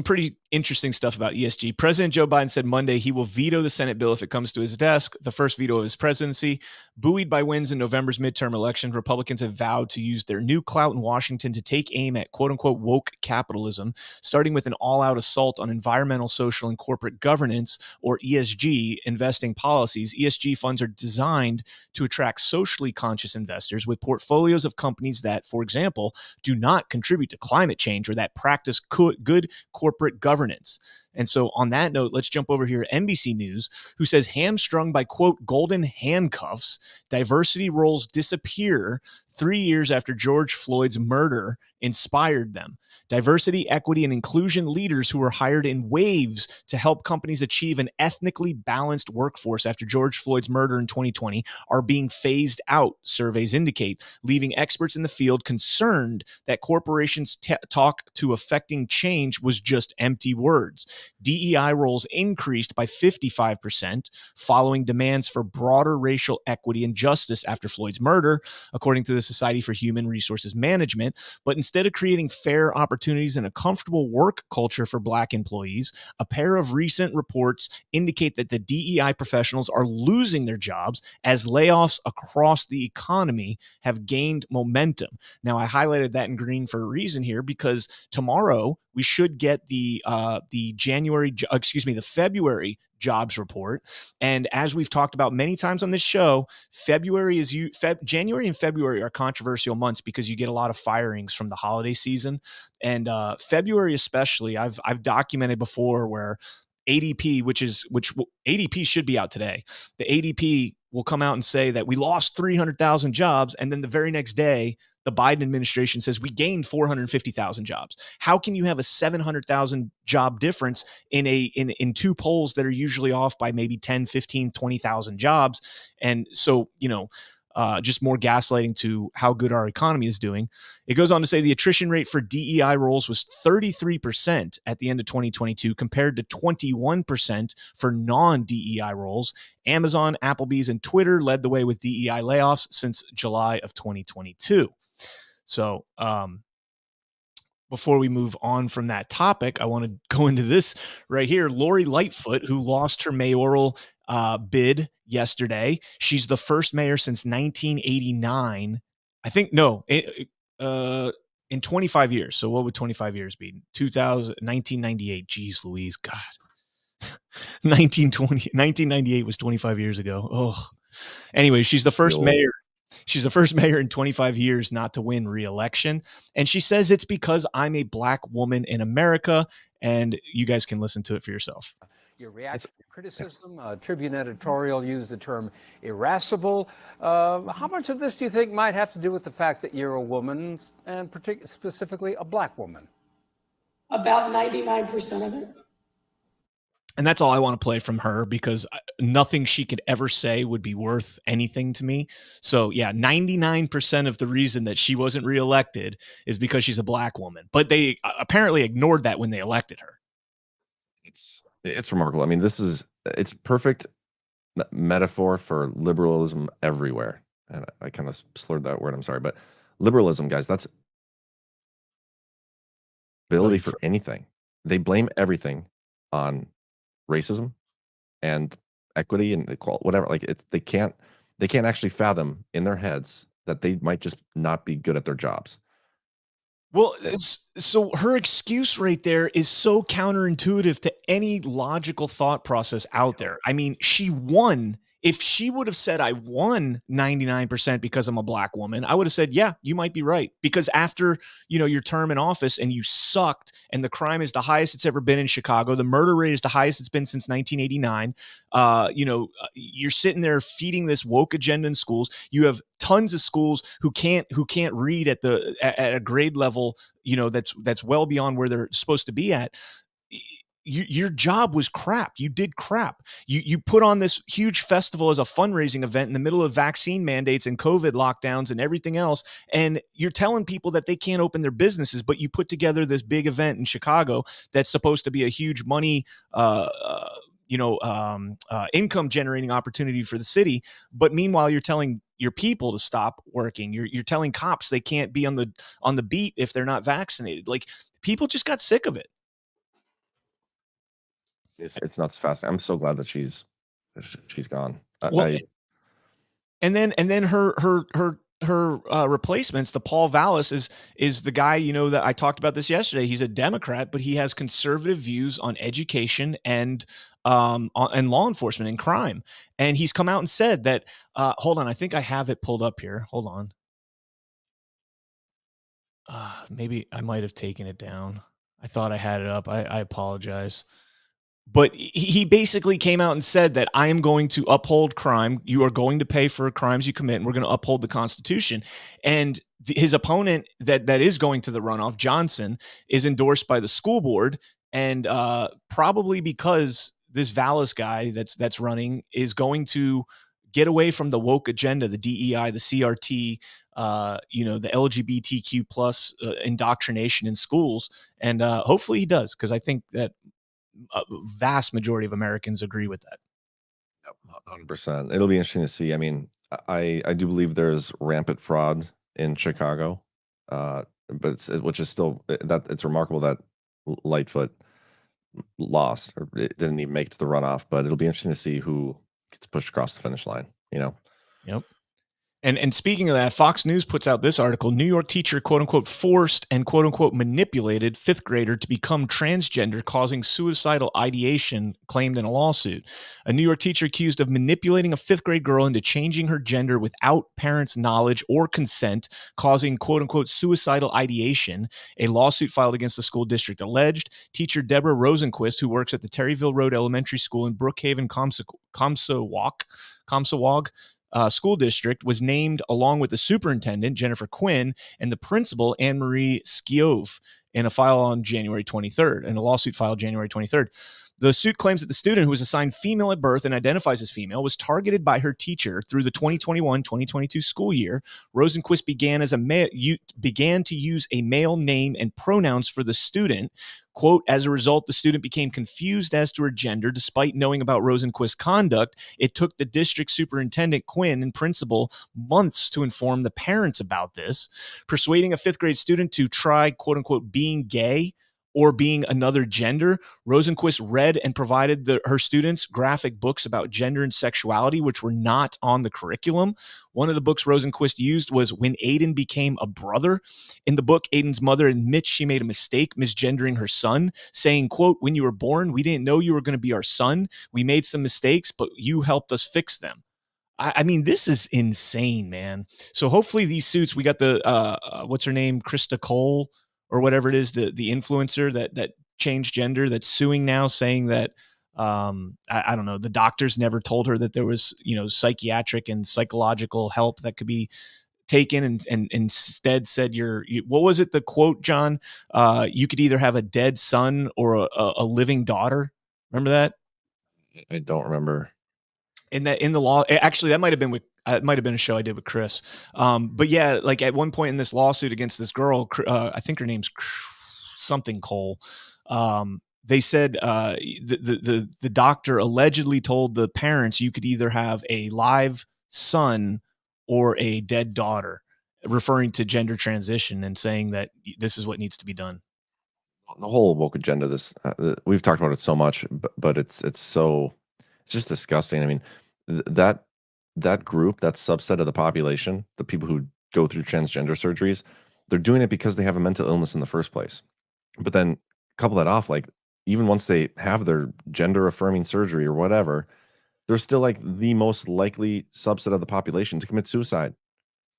pretty interesting stuff about ESG. President Joe Biden said Monday he will veto the Senate bill if it comes to his desk, the first veto of his presidency. Buoyed by wins in November's midterm election, Republicans have vowed to use their new clout in Washington to take aim at quote-unquote woke capitalism, starting with an all-out assault on environmental, social, and corporate governance, or ESG, investing policies. ESG funds are designed to attract socially conscious investors with portfolios of companies that, for example, do not contribute to climate change or that practice good corporate governance. And so on that note, let's jump over here to NBC News, who says hamstrung by, quote, golden handcuffs, diversity roles disappear 3 years after George Floyd's murder inspired them. Diversity, equity, and inclusion leaders who were hired in waves to help companies achieve an ethnically balanced workforce after George Floyd's murder in 2020 are being phased out, surveys indicate, leaving experts in the field concerned that corporations' talk to affecting change was just empty words. DEI roles increased by 55% following demands for broader racial equity and justice after Floyd's murder, according to the Society for Human Resources Management. But instead of creating fair opportunities and a comfortable work culture for Black employees, a pair of recent reports indicate that the DEI professionals are losing their jobs as layoffs across the economy have gained momentum. Now, I highlighted that in green for a reason here, because tomorrow we should get the February jobs report. And as we've talked about many times on this show, January and February are controversial months because you get a lot of firings from the holiday season. And February especially, I've documented before where ADP, which ADP should be out today. The ADP will come out and say that we lost 300,000 jobs. And then the very next day, the Biden administration says we gained 450,000 jobs. How can you have a 700,000 job difference in two polls that are usually off by maybe 10, 15, 20,000 jobs? And so, just more gaslighting to how good our economy is doing. It goes on to say the attrition rate for DEI roles was 33% at the end of 2022 compared to 21% for non-DEI roles. Amazon, Applebee's, and Twitter led the way with DEI layoffs since July of 2022. So before we move on from that topic, I want to go into this right here. Lori Lightfoot, who lost her mayoral bid yesterday. She's the first mayor since 1989. I think, in 25 years. So what would 25 years be? 1998. Geez Louise, God. 1998 was 25 years ago. Oh, anyway, she's the first mayor. She's the first mayor in 25 years not to win re-election. And she says it's because I'm a Black woman in America. And you guys can listen to it for yourself. Your reaction to criticism, Tribune editorial used the term irascible. How much of this do you think might have to do with the fact that you're a woman, and specifically a Black woman? About 99% of it. And that's all I want to play from her, because nothing she could ever say would be worth anything to me. So yeah, 99% of the reason that she wasn't reelected is because she's a Black woman. But they apparently ignored that when they elected her. It's remarkable. I mean, it's perfect metaphor for liberalism everywhere. And I kind of slurred that word, I'm sorry, but liberalism, guys, that's ability for anything. They blame everything on racism and equity and equality, whatever. Like they can't actually fathom in their heads that they might just not be good at their jobs. Well, so her excuse right there is so counterintuitive to any logical thought process out there. I mean, she won. If she would have said, I won 99% because I'm a Black woman, I would have said, yeah, you might be right. Because after, your term in office and you sucked and the crime is the highest it's ever been in Chicago, the murder rate is the highest it's been since 1989. You're sitting there feeding this woke agenda in schools. You have tons of schools who can't read at a grade level, that's well beyond where they're supposed to be at. your job was crap. You did crap. You put on this huge festival as a fundraising event in the middle of vaccine mandates and COVID lockdowns and everything else. And you're telling people that they can't open their businesses, but you put together this big event in Chicago that's supposed to be a huge money, income generating opportunity for the city. But meanwhile, you're telling your people to stop working. You're telling cops they can't be on the beat if they're not vaccinated. Like, people just got sick of it. It's nuts fast. I'm so glad that she's gone. Well, and then her replacements, the Paul Vallis is the guy, that I talked about this yesterday. He's a Democrat, but he has conservative views on education and law enforcement and crime. And he's come out and said that, hold on, I think I have it pulled up here. Hold on. Maybe I might have taken it down. I thought I had it up. I apologize. But he basically came out and said that I am going to uphold crime. You are going to pay for crimes you commit, and we're going to uphold the Constitution. And his opponent that is going to the runoff, Johnson, is endorsed by the school board. And probably because this Vallis guy that's running is going to get away from the woke agenda, the DEI, the CRT, the LGBTQ plus indoctrination in schools. And hopefully he does, because I think that a vast majority of Americans agree with that. 100%. It'll be interesting to see. I mean, I do believe there's rampant fraud in Chicago, but which is still that it's remarkable that Lightfoot lost, or it didn't even make it to the runoff. But it'll be interesting to see who gets pushed across the finish line. Yep. And speaking of that, Fox News puts out this article: New York teacher, quote unquote, forced and quote unquote manipulated fifth grader to become transgender, causing suicidal ideation, claimed in a lawsuit. A New York teacher accused of manipulating a fifth grade girl into changing her gender without parents' knowledge or consent, causing quote unquote suicidal ideation. A lawsuit filed against the school district alleged teacher Deborah Rosenquist, who works at the Terryville Road Elementary School in Brookhaven, Comsawag School District, was named along with the superintendent, Jennifer Quinn, and the principal, Anne Marie Skiove, in a file on January 23rd, in a lawsuit filed January 23rd. The suit claims that the student, who was assigned female at birth and identifies as female, was targeted by her teacher through the 2021-2022 school year. Rosenquist began to use a male name and pronouns for the student. Quote, as a result, the student became confused as to her gender. Despite knowing about Rosenquist's conduct, it took the district superintendent, Quinn, and principal months to inform the parents about this. Persuading a fifth grade student to try, quote unquote, being gay or being another gender, Rosenquist read and provided her students graphic books about gender and sexuality, which were not on the curriculum. One of the books Rosenquist used was When Aiden Became a Brother. In the book, Aiden's mother admits she made a mistake misgendering her son, saying, quote, when you were born, we didn't know you were going to be our son. We made some mistakes, but you helped us fix them. I mean, this is insane, man. So hopefully these suits, we got the, what's her name? Krista Cole, or whatever it is, the influencer that changed gender, that's suing now, saying that I don't know, the doctors never told her that there was, psychiatric and psychological help that could be taken, and instead said what was it, the quote, John? You could either have a dead son or a living daughter. Remember that? I don't remember. In the law, actually, that might have been a show I did with Chris. But yeah, like at one point in this lawsuit against this girl, I think her name's something Cole. They said the doctor allegedly told the parents you could either have a live son or a dead daughter, referring to gender transition and saying that this is what needs to be done. The whole woke agenda, we've talked about it so much, but it's just disgusting. I mean, that group, that subset of the population, the people who go through transgender surgeries, they're doing it because they have a mental illness in the first place. But then couple that off, like, even once they have their gender affirming surgery or whatever, they're still like the most likely subset of the population to commit suicide.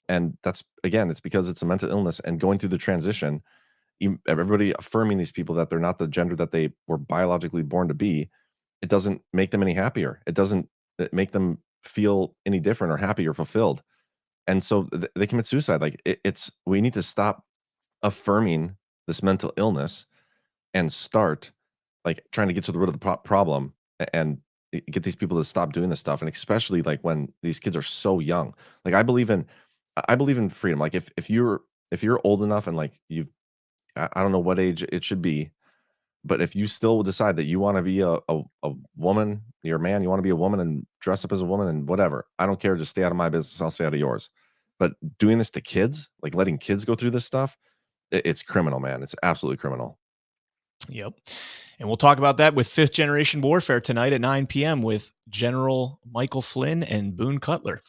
And that's, again, it's because it's a mental illness, and going through the transition, everybody affirming these people that they're not the gender that they were biologically born to be, it doesn't make them any happier. It doesn't make them feel any different or happy or fulfilled. And so they commit suicide. Like, we need to stop affirming this mental illness and start like trying to get to the root of the problem and get these people to stop doing this stuff. And especially like when these kids are so young. Like I believe in freedom. Like if you're old enough and like I don't know what age it should be, but if you still decide that you want to be a woman, you're a man, you want to be a woman and dress up as a woman and whatever, I don't care. Just stay out of my business. I'll stay out of yours. But doing this to kids, like letting kids go through this stuff, it's criminal, man. It's absolutely criminal. Yep. And we'll talk about that with fifth generation warfare tonight at 9 p.m. with General Michael Flynn and Boone Cutler.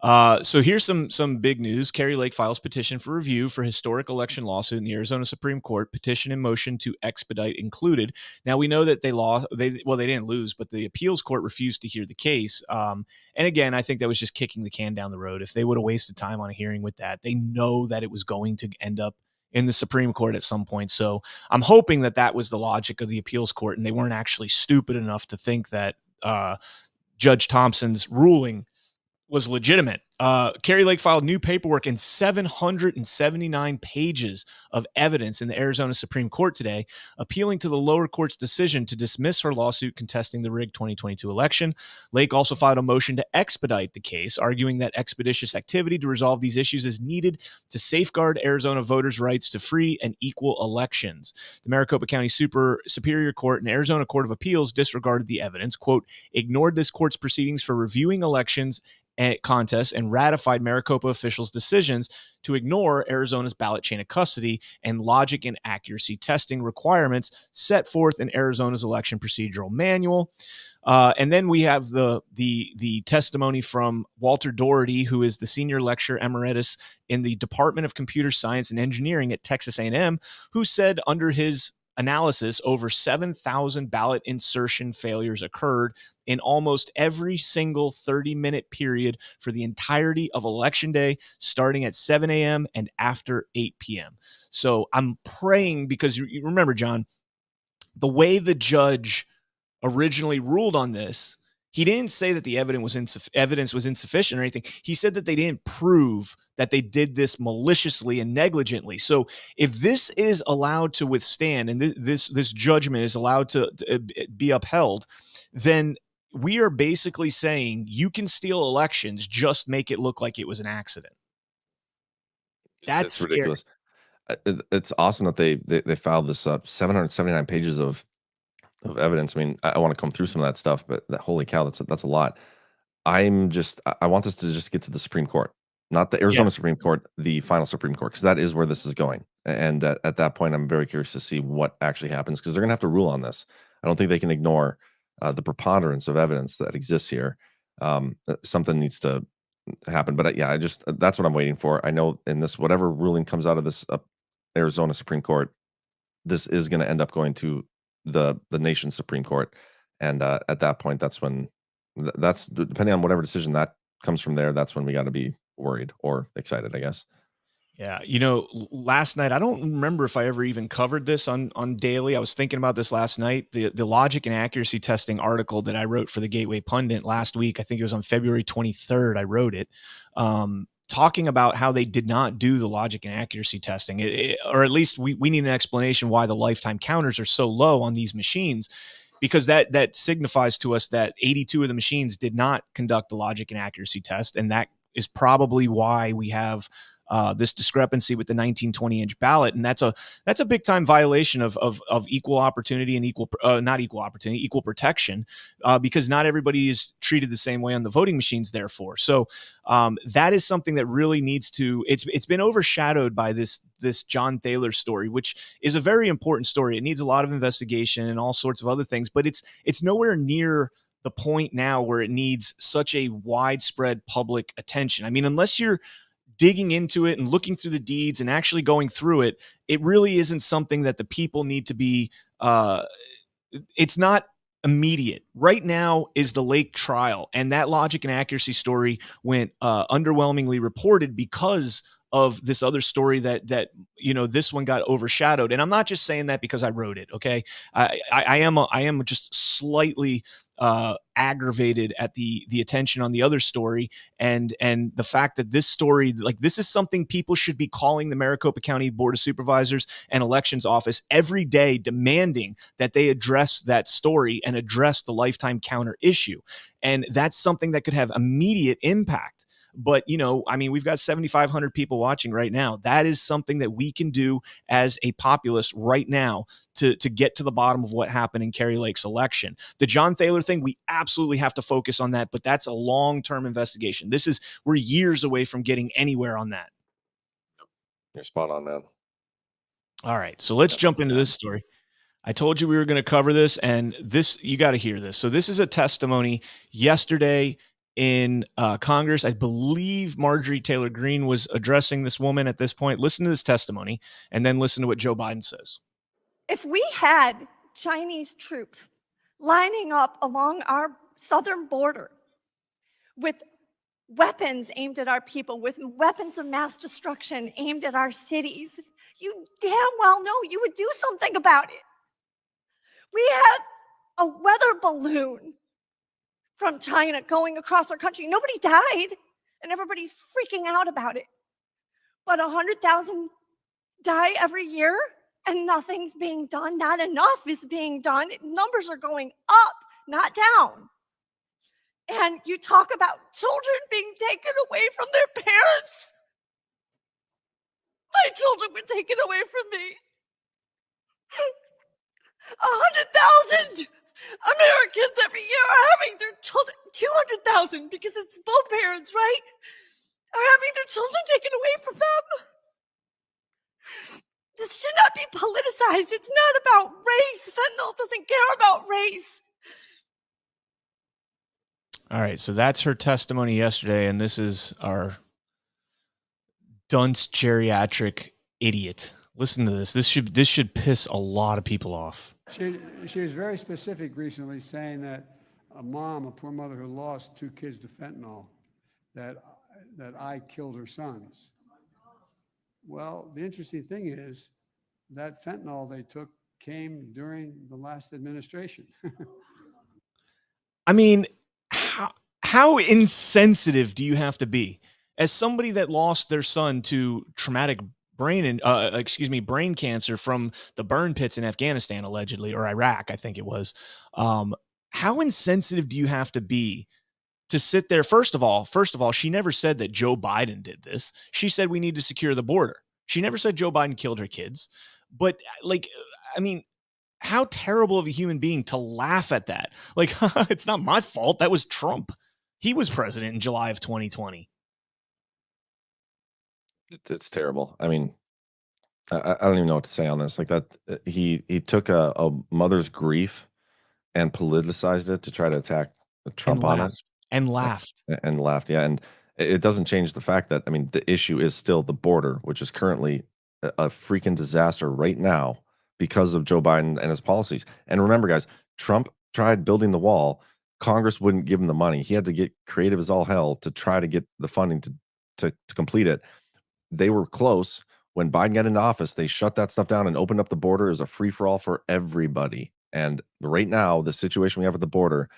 So here's some big news. Kari Lake files petition for review for historic election lawsuit in the Arizona Supreme Court. Petition in motion to expedite included. Now we know that they lost. They didn't lose, but the appeals court refused to hear the case. And again, I think that was just kicking the can down the road. If they would have wasted time on a hearing with that, they know that it was going to end up in the Supreme Court at some point. So I'm hoping that that was the logic of the appeals court, and they weren't actually stupid enough to think that Judge Thompson's ruling was legitimate. Kari Lake filed new paperwork and 779 pages of evidence in the Arizona Supreme Court today, appealing to the lower court's decision to dismiss her lawsuit contesting the rigged 2022 election. Lake also filed a motion to expedite the case, arguing that expeditious activity to resolve these issues is needed to safeguard Arizona voters' rights to free and equal elections. The Maricopa County Superior Court and Arizona Court of Appeals disregarded the evidence, quote, ignored this court's proceedings for reviewing elections contests and ratified Maricopa officials' decisions to ignore Arizona's ballot chain of custody and logic and accuracy testing requirements set forth in Arizona's election procedural manual. And then we have the testimony from Walter Doherty, who is the senior lecturer emeritus in the Department of Computer Science and Engineering at Texas A&M, who said under his analysis, over 7,000 ballot insertion failures occurred in almost every single 30-minute period for the entirety of Election Day, starting at 7 a.m. and after 8 p.m. So I'm praying, because you remember, John, the way the judge originally ruled on this, he didn't say that the evidence was insufficient or anything. He said that they didn't prove that they did this maliciously and negligently. So if this is allowed to withstand and this judgment is allowed to be upheld, then we are basically saying you can steal elections, just make it look like it was an accident. That's ridiculous. It's awesome that they filed this up. 779 pages of evidence. I mean, I want to come through some of that stuff, but holy cow, that's a lot. I want this to just get to the Supreme Court, not the Arizona Supreme Court, the final Supreme Court, because that is where this is going. And at that point, I'm very curious to see what actually happens, because they're going to have to rule on this. I don't think they can ignore the preponderance of evidence that exists here. Something needs to happen. But that's what I'm waiting for. I know in this, whatever ruling comes out of this Arizona Supreme Court, this is going to end up going to the nation's Supreme Court. And at that point, that's when that's depending on whatever decision that comes from there, that's when we got to be worried or excited, I guess. Yeah. Last night, I don't remember if I ever even covered this on Daily. I was thinking about this last night. The logic and accuracy testing article that I wrote for the Gateway Pundit last week, I think it was on February 23rd, I wrote it, talking about how they did not do the logic and accuracy testing, or at least we need an explanation why the lifetime counters are so low on these machines, because that signifies to us that 82 of the machines did not conduct the logic and accuracy test. And that is probably why we have this discrepancy with the 19-20-inch ballot. And that's a big time violation of equal opportunity and equal protection, because not everybody is treated the same way on the voting machines, therefore. So that is something that really needs to, it's been overshadowed by this John Thaler story, which is a very important story. It needs a lot of investigation and all sorts of other things, but it's nowhere near the point now where it needs such a widespread public attention. I mean, unless you're digging into it and looking through the deeds and actually going through it, it really isn't something that the people need to be, it's not immediate. Right now is the Lake trial, and that logic and accuracy story went underwhelmingly reported because of this other story that this one got overshadowed. And I'm not just saying that because I wrote it. Okay. I am just slightly aggravated at the attention on the other story and the fact that this story, like, this is something people should be calling the Maricopa County Board of Supervisors and Elections Office every day, demanding that they address that story and address the lifetime counter issue. And that's something that could have immediate impact. But, I mean, we've got 7,500 people watching right now. That is something that we can do as a populace right now to get to the bottom of what happened in Kari Lake's election. The John Thaler thing, we absolutely have to focus on that, but that's a long-term investigation. We're years away from getting anywhere on that. You're spot on, man. All right, so let's jump into this story. I told you we were going to cover this, and you got to hear this. So this is a testimony yesterday in Congress. I believe Marjorie Taylor Greene was addressing this woman at this point. Listen to this testimony, and then listen to what Joe Biden says. If we had Chinese troops lining up along our southern border with weapons aimed at our people, with weapons of mass destruction aimed at our cities, you damn well know you would do something about it. We had a weather balloon from China going across our country. Nobody died, and everybody's freaking out about it. But 100,000 die every year, and nothing's being done. Not enough is being done. Numbers are going up, not down. And you talk about children being taken away from their parents. My children were taken away from me. 100,000 Americans every year are having their children, 200,000 because it's both parents, right? Are having their children taken away from them. This should not be politicized. It's not about race. Fentanyl doesn't care about race. All right, so that's her testimony yesterday, and this is our dunce geriatric idiot. Listen to this. This should piss a lot of people off. She was very specific recently, saying that a poor mother who lost 2 kids to fentanyl, that I killed her sons. Well, the interesting thing is that fentanyl they took came during the last administration. I mean, how insensitive do you have to be? As somebody that lost their son to traumatic brain cancer from the burn pits in Afghanistan, allegedly, or Iraq, I think it was. How insensitive do you have to be to sit there? First of all, she never said that Joe Biden did this. She said we need to secure the border. She never said Joe Biden killed her kids. But how terrible of a human being to laugh at that. Like, it's not my fault. That was Trump. He was president in July of 2020. It's terrible. I mean, I don't even know what to say on this. Like that, he took a mother's grief and politicized it to try to attack Trump on it. And laughed. Yeah. And it doesn't change the fact that, I mean, the issue is still the border, which is currently a freaking disaster right now because of Joe Biden and his policies. And remember, guys, Trump tried building the wall. Congress wouldn't give him the money. He had to get creative as all hell to try to get the funding to complete it. They were close. When Biden got into office, they shut that stuff down and opened up the border as a free-for-all for everybody. And right now, the situation we have at the border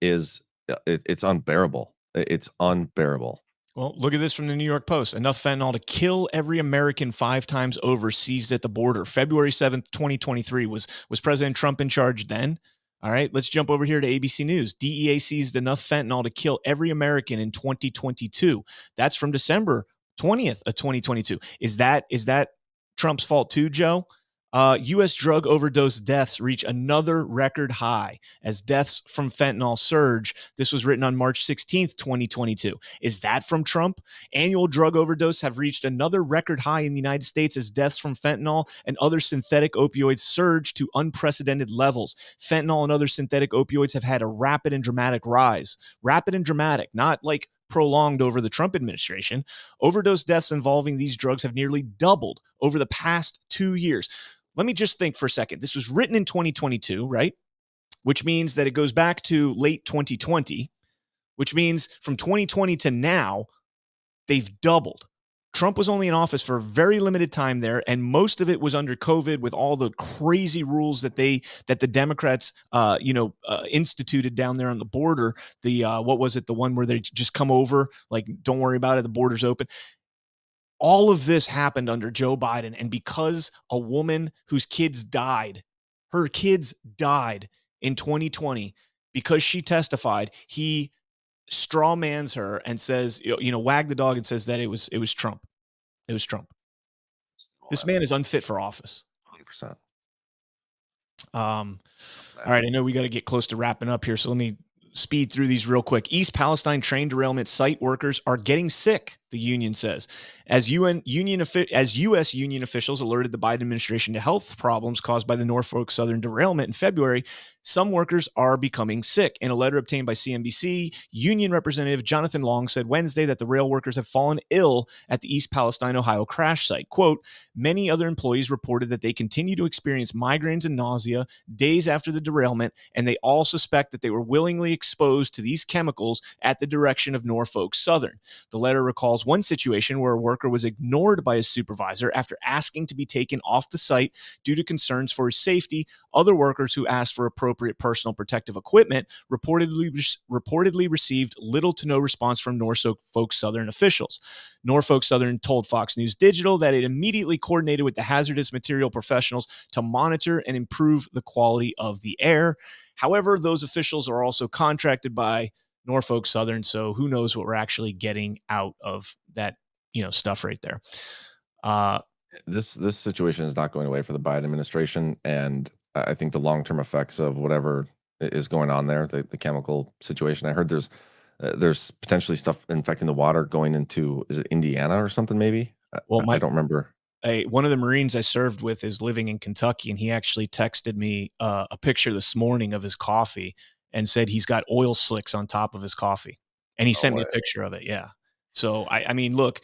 is it's unbearable. It's unbearable. Well, look at this from the New York Post. Enough fentanyl to kill every American 5 times over seized at the border. February 7th, 2023. Was President Trump in charge then? All right, let's jump over here to ABC News. DEA seized enough fentanyl to kill every American in 2022. That's from December 20th of 2022. Is that Trump's fault too, Joe? U.S. drug overdose deaths reach another record high as deaths from fentanyl surge. This was written on March 16th, 2022. Is that from Trump? Annual drug overdose have reached another record high in the United States as deaths from fentanyl and other synthetic opioids surge to unprecedented levels. Fentanyl and other synthetic opioids have had a rapid and dramatic rise. Rapid and dramatic, not like prolonged over the Trump administration. Overdose deaths involving these drugs have nearly doubled over the past 2 years. Let me just think for a second. This was written in 2022, right? Which means that it goes back to late 2020, which means from 2020 to now, they've doubled. Trump was only in office for a very limited time there, and most of it was under COVID with all the crazy rules that the Democrats, instituted down there on the border. The what was it? The one where they just come over, like, don't worry about it, the border's open. All of this happened under Joe Biden, and because a woman whose kids died, her kids died in 2020 because she testified, he strawmans her and says, wag the dog and says that it was Trump. It was Trump. This man is unfit for office. 100%. All right, I know we got to get close to wrapping up here, so let me speed through these real quick. East Palestine train derailment site workers are getting sick, the union says. As U.S. union officials alerted the Biden administration to health problems caused by the Norfolk Southern derailment in February, some workers are becoming sick. In a letter obtained by CNBC, union representative Jonathan Long said Wednesday that the rail workers have fallen ill at the East Palestine, Ohio crash site. Quote, many other employees reported that they continue to experience migraines and nausea days after the derailment, and they all suspect that they were willingly exposed to these chemicals at the direction of Norfolk Southern. The letter recalls one situation where a worker was ignored by his supervisor after asking to be taken off the site due to concerns for his safety. Other workers who asked for appropriate personal protective equipment reportedly received little to no response from Norfolk Southern officials. Norfolk Southern told Fox News Digital that it immediately coordinated with the hazardous material professionals to monitor and improve the quality of the air. However, those officials are also contracted by Norfolk Southern, so who knows what we're actually getting out of that, stuff right there. This situation is not going away for the Biden administration, and I think the long-term effects of whatever is going on there, the chemical situation. I heard there's potentially stuff infecting the water going into, is it Indiana or something maybe? Well, I don't remember. One of the Marines I served with is living in Kentucky, and he actually texted me a picture this morning of his coffee and said he's got oil slicks on top of his coffee, and he sent me a picture of it. Yeah. So I mean, look,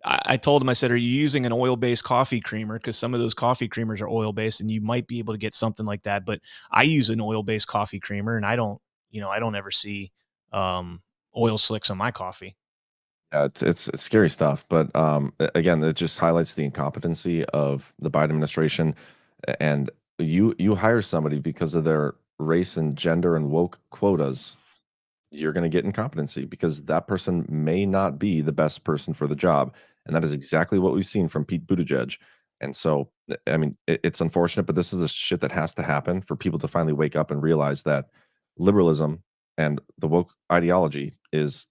I told him, I said, are you using an oil-based coffee creamer? Because some of those coffee creamers are oil-based, and you might be able to get something like that. But I use an oil-based coffee creamer, and I don't ever see oil slicks on my coffee. Yeah, it's scary stuff, but again, it just highlights the incompetency of the Biden administration. And you hire somebody because of their race and gender and woke quotas, you're going to get incompetency because that person may not be the best person for the job, and that is exactly what we've seen from Pete Buttigieg. And so, I mean, it's unfortunate, but this is the shit that has to happen for people to finally wake up and realize that liberalism and the woke ideology is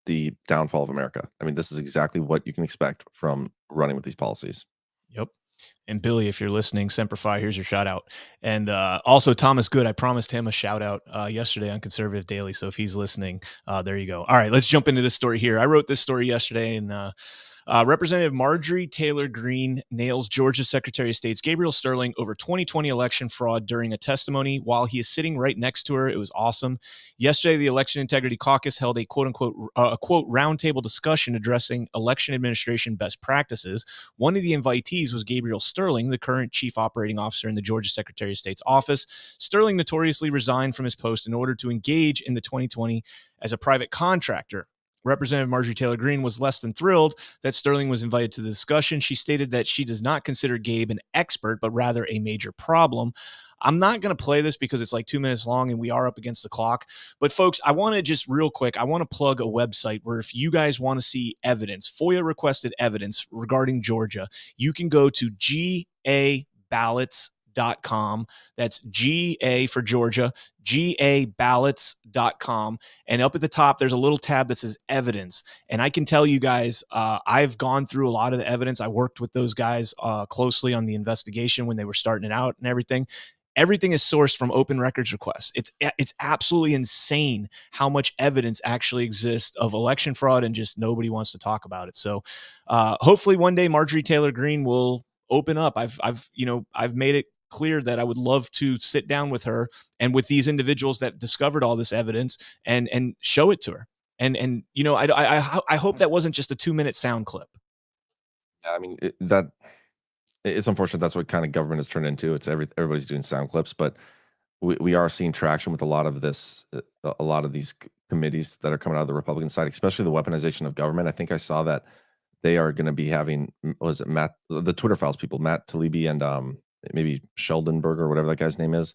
the downfall of America. I mean, this is exactly what you can expect from running with these policies. Yep. And Billy, if you're listening, Semper Fi, here's your shout out. And also Thomas Good, I promised him a shout out yesterday on Conservative Daily. So if he's listening, there you go. All right, let's jump into this story here. I wrote this story yesterday, and Representative Marjorie Taylor Greene nails Georgia Secretary of State's Gabriel Sterling over 2020 election fraud during a testimony while he is sitting right next to her. It was awesome. Yesterday, the Election Integrity Caucus held a quote roundtable discussion addressing election administration best practices. One of the invitees was Gabriel Sterling, the current chief operating officer in the Georgia Secretary of State's office. Sterling notoriously resigned from his post in order to engage in the 2020 as a private contractor. Representative Marjorie Taylor Greene was less than thrilled that Sterling was invited to the discussion. She stated that she does not consider Gabe an expert, but rather a major problem. I'm not going to play this because it's like 2 minutes long and we are up against the clock. But folks, I want to just real quick, I want to plug a website where if you guys want to see evidence, FOIA requested evidence regarding Georgia, you can go to gaballots.com. That's GA for Georgia, gaballots.com. And up at the top, there's a little tab that says evidence. And I can tell you guys, I've gone through a lot of the evidence. I worked with those guys closely on the investigation when they were starting it out and everything. Everything is sourced from open records requests. It's absolutely insane how much evidence actually exists of election fraud, and just nobody wants to talk about it. So hopefully one day Marjorie Taylor Greene will open up. I've made it clear that I would love to sit down with her and with these individuals that discovered all this evidence and show it to her. And I hope that wasn't just a 2-minute sound clip. Yeah, I mean, it's unfortunate that's what kind of government has turned into. It's everybody's doing sound clips, but we are seeing traction with a lot of this, a lot of these committees that are coming out of the Republican side, especially the weaponization of government. I think I saw that they are going to be having, was it Matt, the Twitter Files people, Matt Taibbi and maybe Sheldonberg or whatever that guy's name is,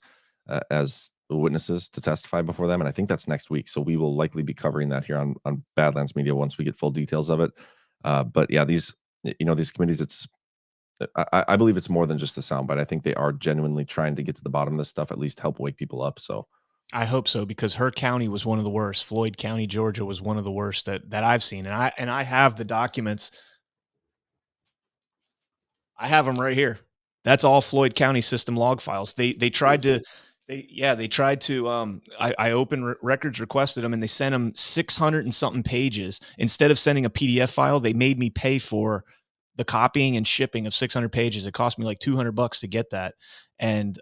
as witnesses to testify before them. And I think that's next week. So we will likely be covering that here on Badlands Media once we get full details of it. But yeah, these committees, I believe it's more than just the soundbite. I think they are genuinely trying to get to the bottom of this stuff, at least help wake people up. So I hope so, because her county was one of the worst. Floyd County, Georgia was one of the worst that I've seen. And I have the documents. I have them right here. That's all Floyd County system log files. They tried to I opened records, requested them, and they sent them 600 and something pages. Instead of sending a PDF file, they made me pay for the copying and shipping of 600 pages. It cost me like $200 to get that. And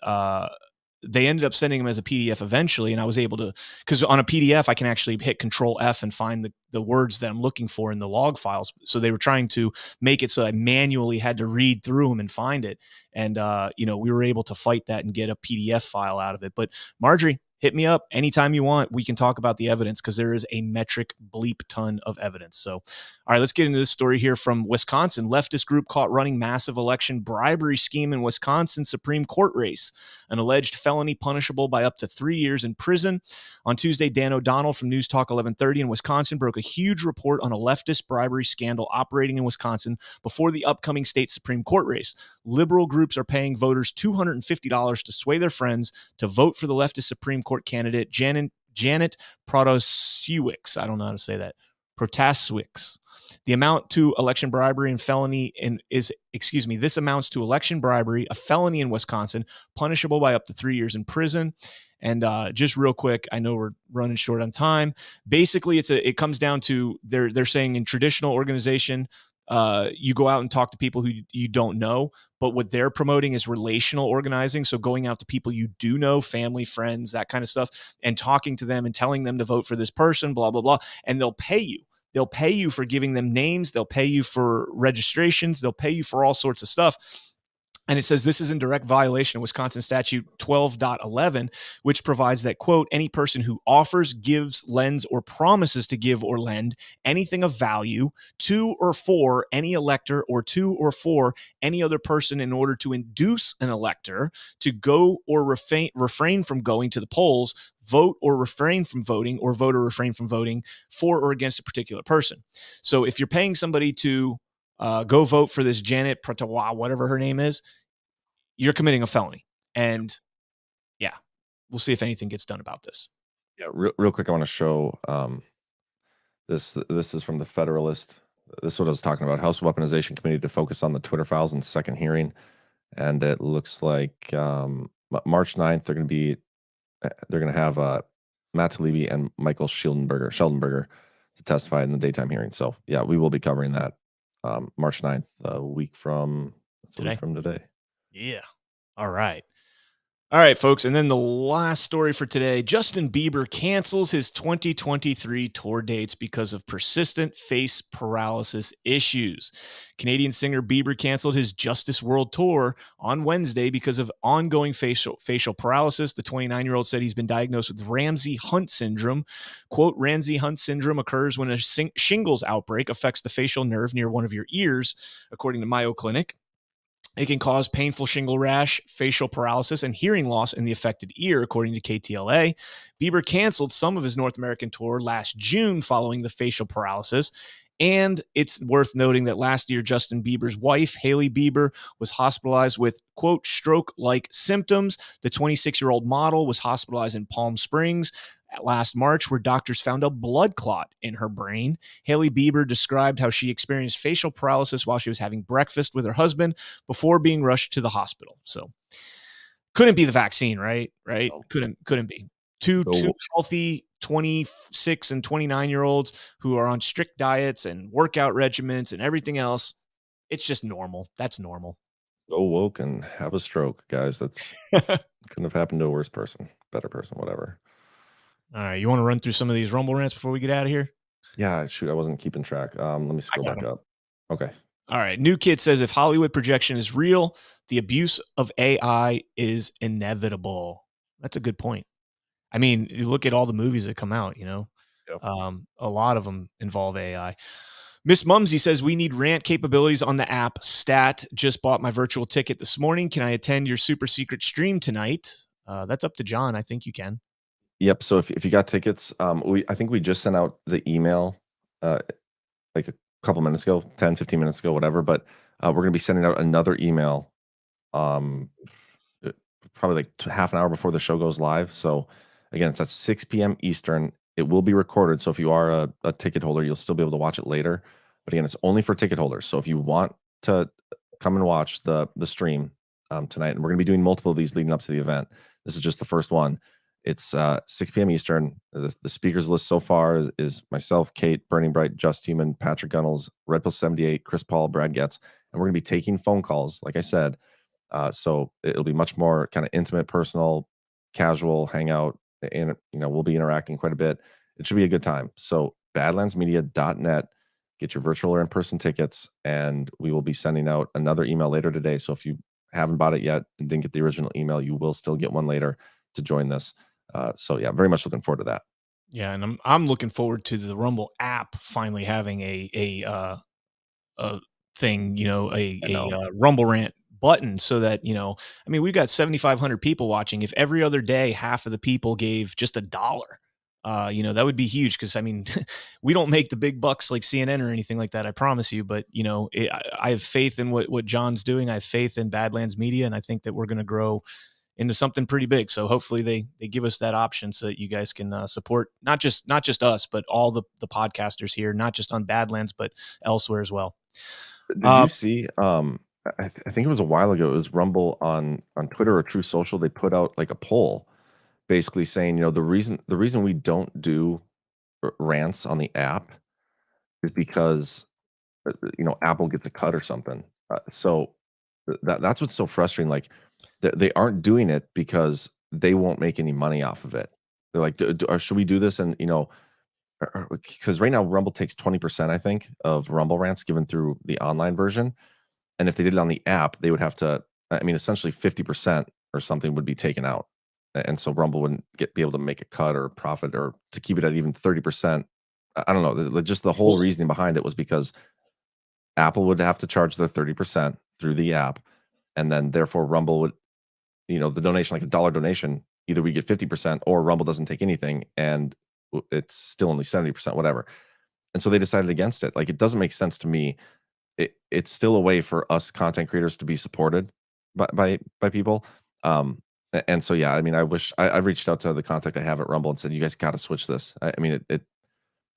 they ended up sending them as a PDF eventually. And I was able to, because on a PDF, I can actually hit Control F and find the words that I'm looking for in the log files. So they were trying to make it so I manually had to read through them and find it. And, we were able to fight that and get a PDF file out of it. But Marjorie, hit me up anytime you want. We can talk about the evidence, because there is a metric bleep ton of evidence. So, all right, let's get into this story here from Wisconsin. Leftist group caught running massive election bribery scheme in Wisconsin Supreme Court race, an alleged felony punishable by up to 3 years in prison. On Tuesday, Dan O'Donnell from News Talk 1130 in Wisconsin broke a huge report on a leftist bribery scandal operating in Wisconsin before the upcoming state Supreme Court race. Liberal groups are paying voters $250 to sway their friends to vote for the leftist Supreme Court candidate Janet Protasiewicz. I don't know how to say that. Protasiewicz. The amount to election bribery and felony this amounts to election bribery, a felony in Wisconsin, punishable by up to 3 years in prison. And just real quick, I know we're running short on time. Basically, it comes down to they're saying in traditional organization, you go out and talk to people who you don't know, but what they're promoting is relational organizing. So going out to people you do know, family, friends, that kind of stuff, and talking to them and telling them to vote for this person, blah, blah, blah. And they'll pay you. They'll pay you for giving them names. They'll pay you for registrations. They'll pay you for all sorts of stuff. And it says this is in direct violation of Wisconsin statute 12.11, which provides that, quote, any person who offers, gives, lends, or promises to give or lend anything of value to or for any elector or to or for any other person in order to induce an elector to go or refrain from going to the polls, vote or refrain from voting, or vote or refrain from voting for or against a particular person. So if you're paying somebody to go vote for this Janet Pratawa, whatever her name is, you're committing a felony. And yeah, we'll see if anything gets done about this. Yeah, real quick, I want to show this. This is from the Federalist. This is what I was talking about. House Weaponization Committee to focus on the Twitter files in second hearing. And it looks like March 9th, they're going to have Matt Taibbi and Michael Sheldonberger to testify in the daytime hearing. So yeah, we will be covering that March 9th, a week from today. Yeah. All right. All right, folks. And then the last story for today, Justin Bieber cancels his 2023 tour dates because of persistent face paralysis issues. Canadian singer Bieber canceled his Justice World Tour on Wednesday because of ongoing facial paralysis. The 29-year-old said he's been diagnosed with Ramsay-Hunt syndrome. Quote, Ramsay-Hunt syndrome occurs when a shingles outbreak affects the facial nerve near one of your ears, according to Mayo Clinic. It can cause painful shingle rash, facial paralysis, and hearing loss in the affected ear, according to KTLA. Bieber canceled some of his North American tour last June following the facial paralysis. And it's worth noting that last year, Justin Bieber's wife, Hailey Bieber, was hospitalized with, quote, stroke-like symptoms. The 26-year-old model was hospitalized in Palm Springs last March, where doctors found a blood clot in her brain. Hailey Bieber described how she experienced facial paralysis while she was having breakfast with her husband before being rushed to the hospital. So couldn't be the vaccine, right? No. Couldn't be. Two healthy 26 and 29-year-olds who are on strict diets and workout regimens and everything else. It's just normal. That's normal. Go woke and have a stroke, guys. That's couldn't have happened to a worse person, better person, whatever. All right. You want to run through some of these Rumble rants before we get out of here? Yeah, shoot. I wasn't keeping track. Let me scroll back up. Okay. All right. New Kid says if Hollywood projection is real, the abuse of AI is inevitable. That's a good point. I mean, you look at all the movies that come out, you know, a lot of them involve AI. Miss Mumsy says we need rant capabilities on the app. Stat, just bought my virtual ticket this morning. Can I attend your super secret stream tonight? That's up to John. I think you can. Yep. So if you got tickets, I think we just sent out the email like a couple minutes ago, 10, 15 minutes ago, whatever. But we're going to be sending out another email um, probably like half an hour before the show goes live. So again, it's at 6 p.m. Eastern. It will be recorded. So if you are a ticket holder, you'll still be able to watch it later. But again, it's only for ticket holders. So if you want to come and watch the stream tonight, and we're going to be doing multiple of these leading up to the event. This is just the first one. It's 6 p.m. Eastern. The speakers list so far is myself, Kate, Burning Bright, Just Human, Patrick Gunnels, Red Pill 78, Chris Paul, Brad Getz, and we're going to be taking phone calls, like I said. So it'll be much more kind of intimate, personal, casual hangout, and we'll be interacting quite a bit. It should be a good time. So badlandsmedia.net, get your virtual or in-person tickets, and we will be sending out another email later today. So if you haven't bought it yet and didn't get the original email, you will still get one later to join this. So yeah, very much looking forward to that. Yeah, and I'm looking forward to the Rumble app finally having a thing, a Rumble rant button, so that I mean, we've got 7,500 people watching. If every other day half of the people gave just $1, that would be huge, because I mean, we don't make the big bucks like CNN or anything like that, I promise you. But I have faith in what John's doing. I have faith in Badlands Media, and I think that we're going to grow into something pretty big. So hopefully they give us that option so that you guys can support not just us, but all the podcasters here, not just on Badlands, but elsewhere as well. Did you see? I think it was a while ago. It was Rumble on Twitter or True Social. They put out like a poll, basically saying, the reason we don't do rants on the app is because Apple gets a cut or something. So that's what's so frustrating. Like they aren't doing it because they won't make any money off of it. They're like, or should we do this? And because right now Rumble takes 20%, I think, of Rumble rants given through the online version. And if they did it on the app, they would have to, I mean, essentially 50% or something would be taken out. And so Rumble wouldn't be able to make a cut or a profit, or to keep it at even 30%. I don't know. Just the whole reasoning behind it was because Apple would have to charge the 30% through the app. And then therefore Rumble would, the donation, like $1 donation, either we get 50% or Rumble doesn't take anything, and it's still only 70%, whatever. And so they decided against it. Like, it doesn't make sense to me. It's still a way for us content creators to be supported by people. And so, yeah, I mean, I wish I've reached out to the contact I have at Rumble and said, you guys got to switch this. I mean, it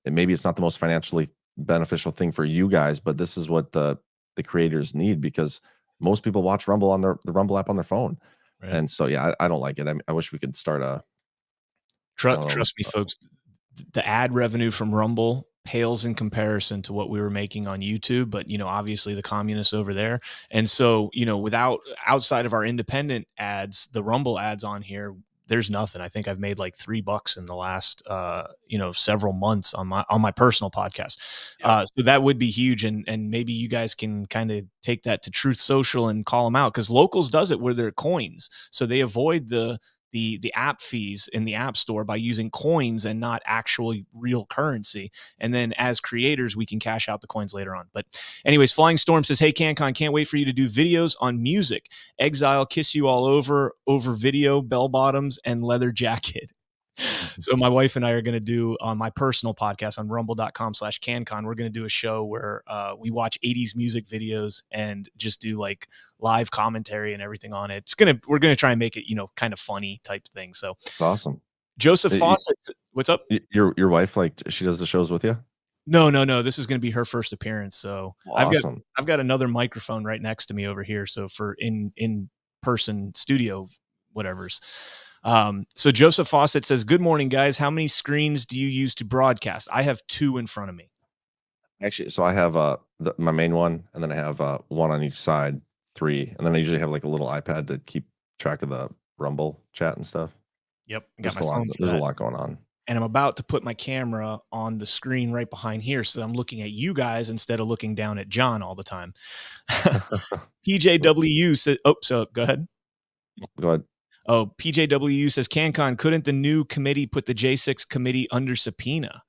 maybe it's not the most financially beneficial thing for you guys, but this is what the creators need, because most people watch Rumble on the Rumble app on their phone. Right. And so, yeah, I don't like it. I wish we could start a. Trust me, folks, the ad revenue from Rumble pales in comparison to what we were making on YouTube, but obviously the communists over there. And so, outside of our independent ads, the Rumble ads on here, there's nothing. I think I've made like $3 in the last, several months on my personal podcast. Yeah. So that would be huge. And maybe you guys can kind of take that to Truth Social and call them out, because Locals does it where they're coins. So they avoid the app fees in the app store by using coins and not actually real currency. And then as creators, we can cash out the coins later on. But anyways, Flying Storm says, hey, CanCon, can't wait for you to do videos on music. Exile, Kiss You All Over video, bell bottoms, and leather jacket. So my wife and I are going to do, on my personal podcast on rumble.com/CanCon, we're going to do a show where we watch 80s music videos and just do like live commentary and everything on it. We're going to try and make it, kind of funny type thing. So it's awesome. Joseph Fawcett, what's up? Your wife, like, she does the shows with you? No. This is going to be her first appearance. So awesome. I've got another microphone right next to me over here. So for in person studio, whatever's. So Joseph Fawcett says, good morning, guys. How many screens do you use to broadcast? I have 2 in front of me. Actually, so I have my main one, and then I have one on each side, 3. And then I usually have like a little iPad to keep track of the Rumble chat and stuff. Yep. There's a lot going on. And I'm about to put my camera on the screen right behind here, so I'm looking at you guys instead of looking down at John all the time. PJW says, go ahead. Go ahead. Oh, PJW says, CanCon, couldn't the new committee put the J6 committee under subpoena?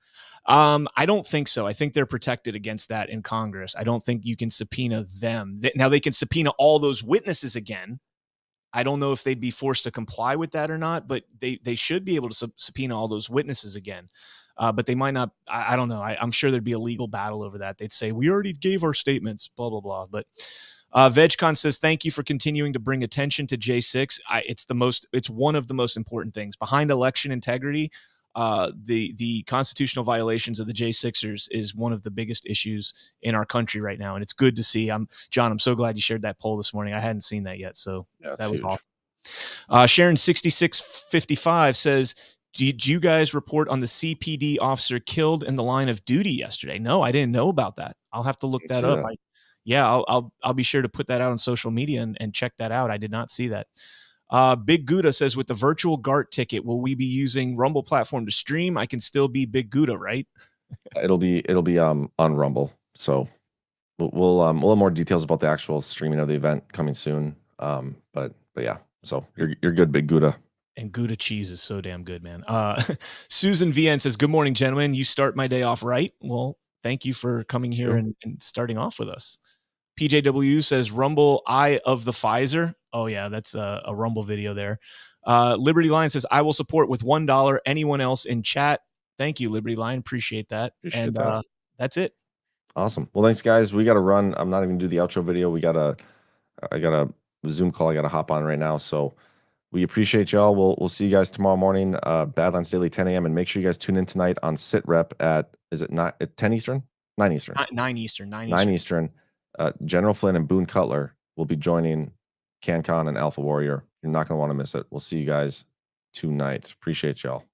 I don't think so. I think they're protected against that in Congress. I don't think you can subpoena them. Now they can subpoena all those witnesses again. I don't know if they'd be forced to comply with that or not, but they should be able to subpoena all those witnesses again. But they might not. I don't know. I'm sure there'd be a legal battle over that. They'd say we already gave our statements, blah blah blah. But VegCon says thank you for continuing to bring attention to J6. It's one of the most important things behind election integrity. The constitutional violations of the J6ers is one of the biggest issues in our country right now, and it's good to see. John, I'm so glad you shared that poll this morning. I hadn't seen that yet, so that was awesome. Sharon 6655 says, did you guys report on the CPD officer killed in the line of duty yesterday? No, I didn't know about that. I'll have to look that up. I'll be sure to put that out on social media and check that out. I did not see that. Big Gouda says, with the virtual GART ticket, will we be using Rumble platform to stream? I can still be Big Gouda, right? It'll be on Rumble. So we'll have more details about the actual streaming of the event coming soon. But yeah, so you're good, Big Gouda. And Gouda cheese is so damn good, man. Susan VN says, good morning, gentlemen. You start my day off right. Well, thank you for coming here and starting off with us. PJW says, Rumble Eye of the Pfizer. Oh, yeah, that's a Rumble video there. Liberty Lion says, I will support with $1. Anyone else in chat? Thank you, Liberty Lion. Appreciate that. That's it. Awesome. Well, thanks, guys. We got to run. I'm not even going to do the outro video. I got a Zoom call I got to hop on right now. So we appreciate y'all. We'll see you guys tomorrow morning, Badlands Daily, 10 a.m. And make sure you guys tune in tonight on Sit Rep at 10 Eastern? 9 Eastern. 9 Eastern. 9 Eastern. General Flynn and Boone Cutler will be joining CanCon and Alpha Warrior. You're not going to want to miss it. We'll see you guys tonight. Appreciate y'all.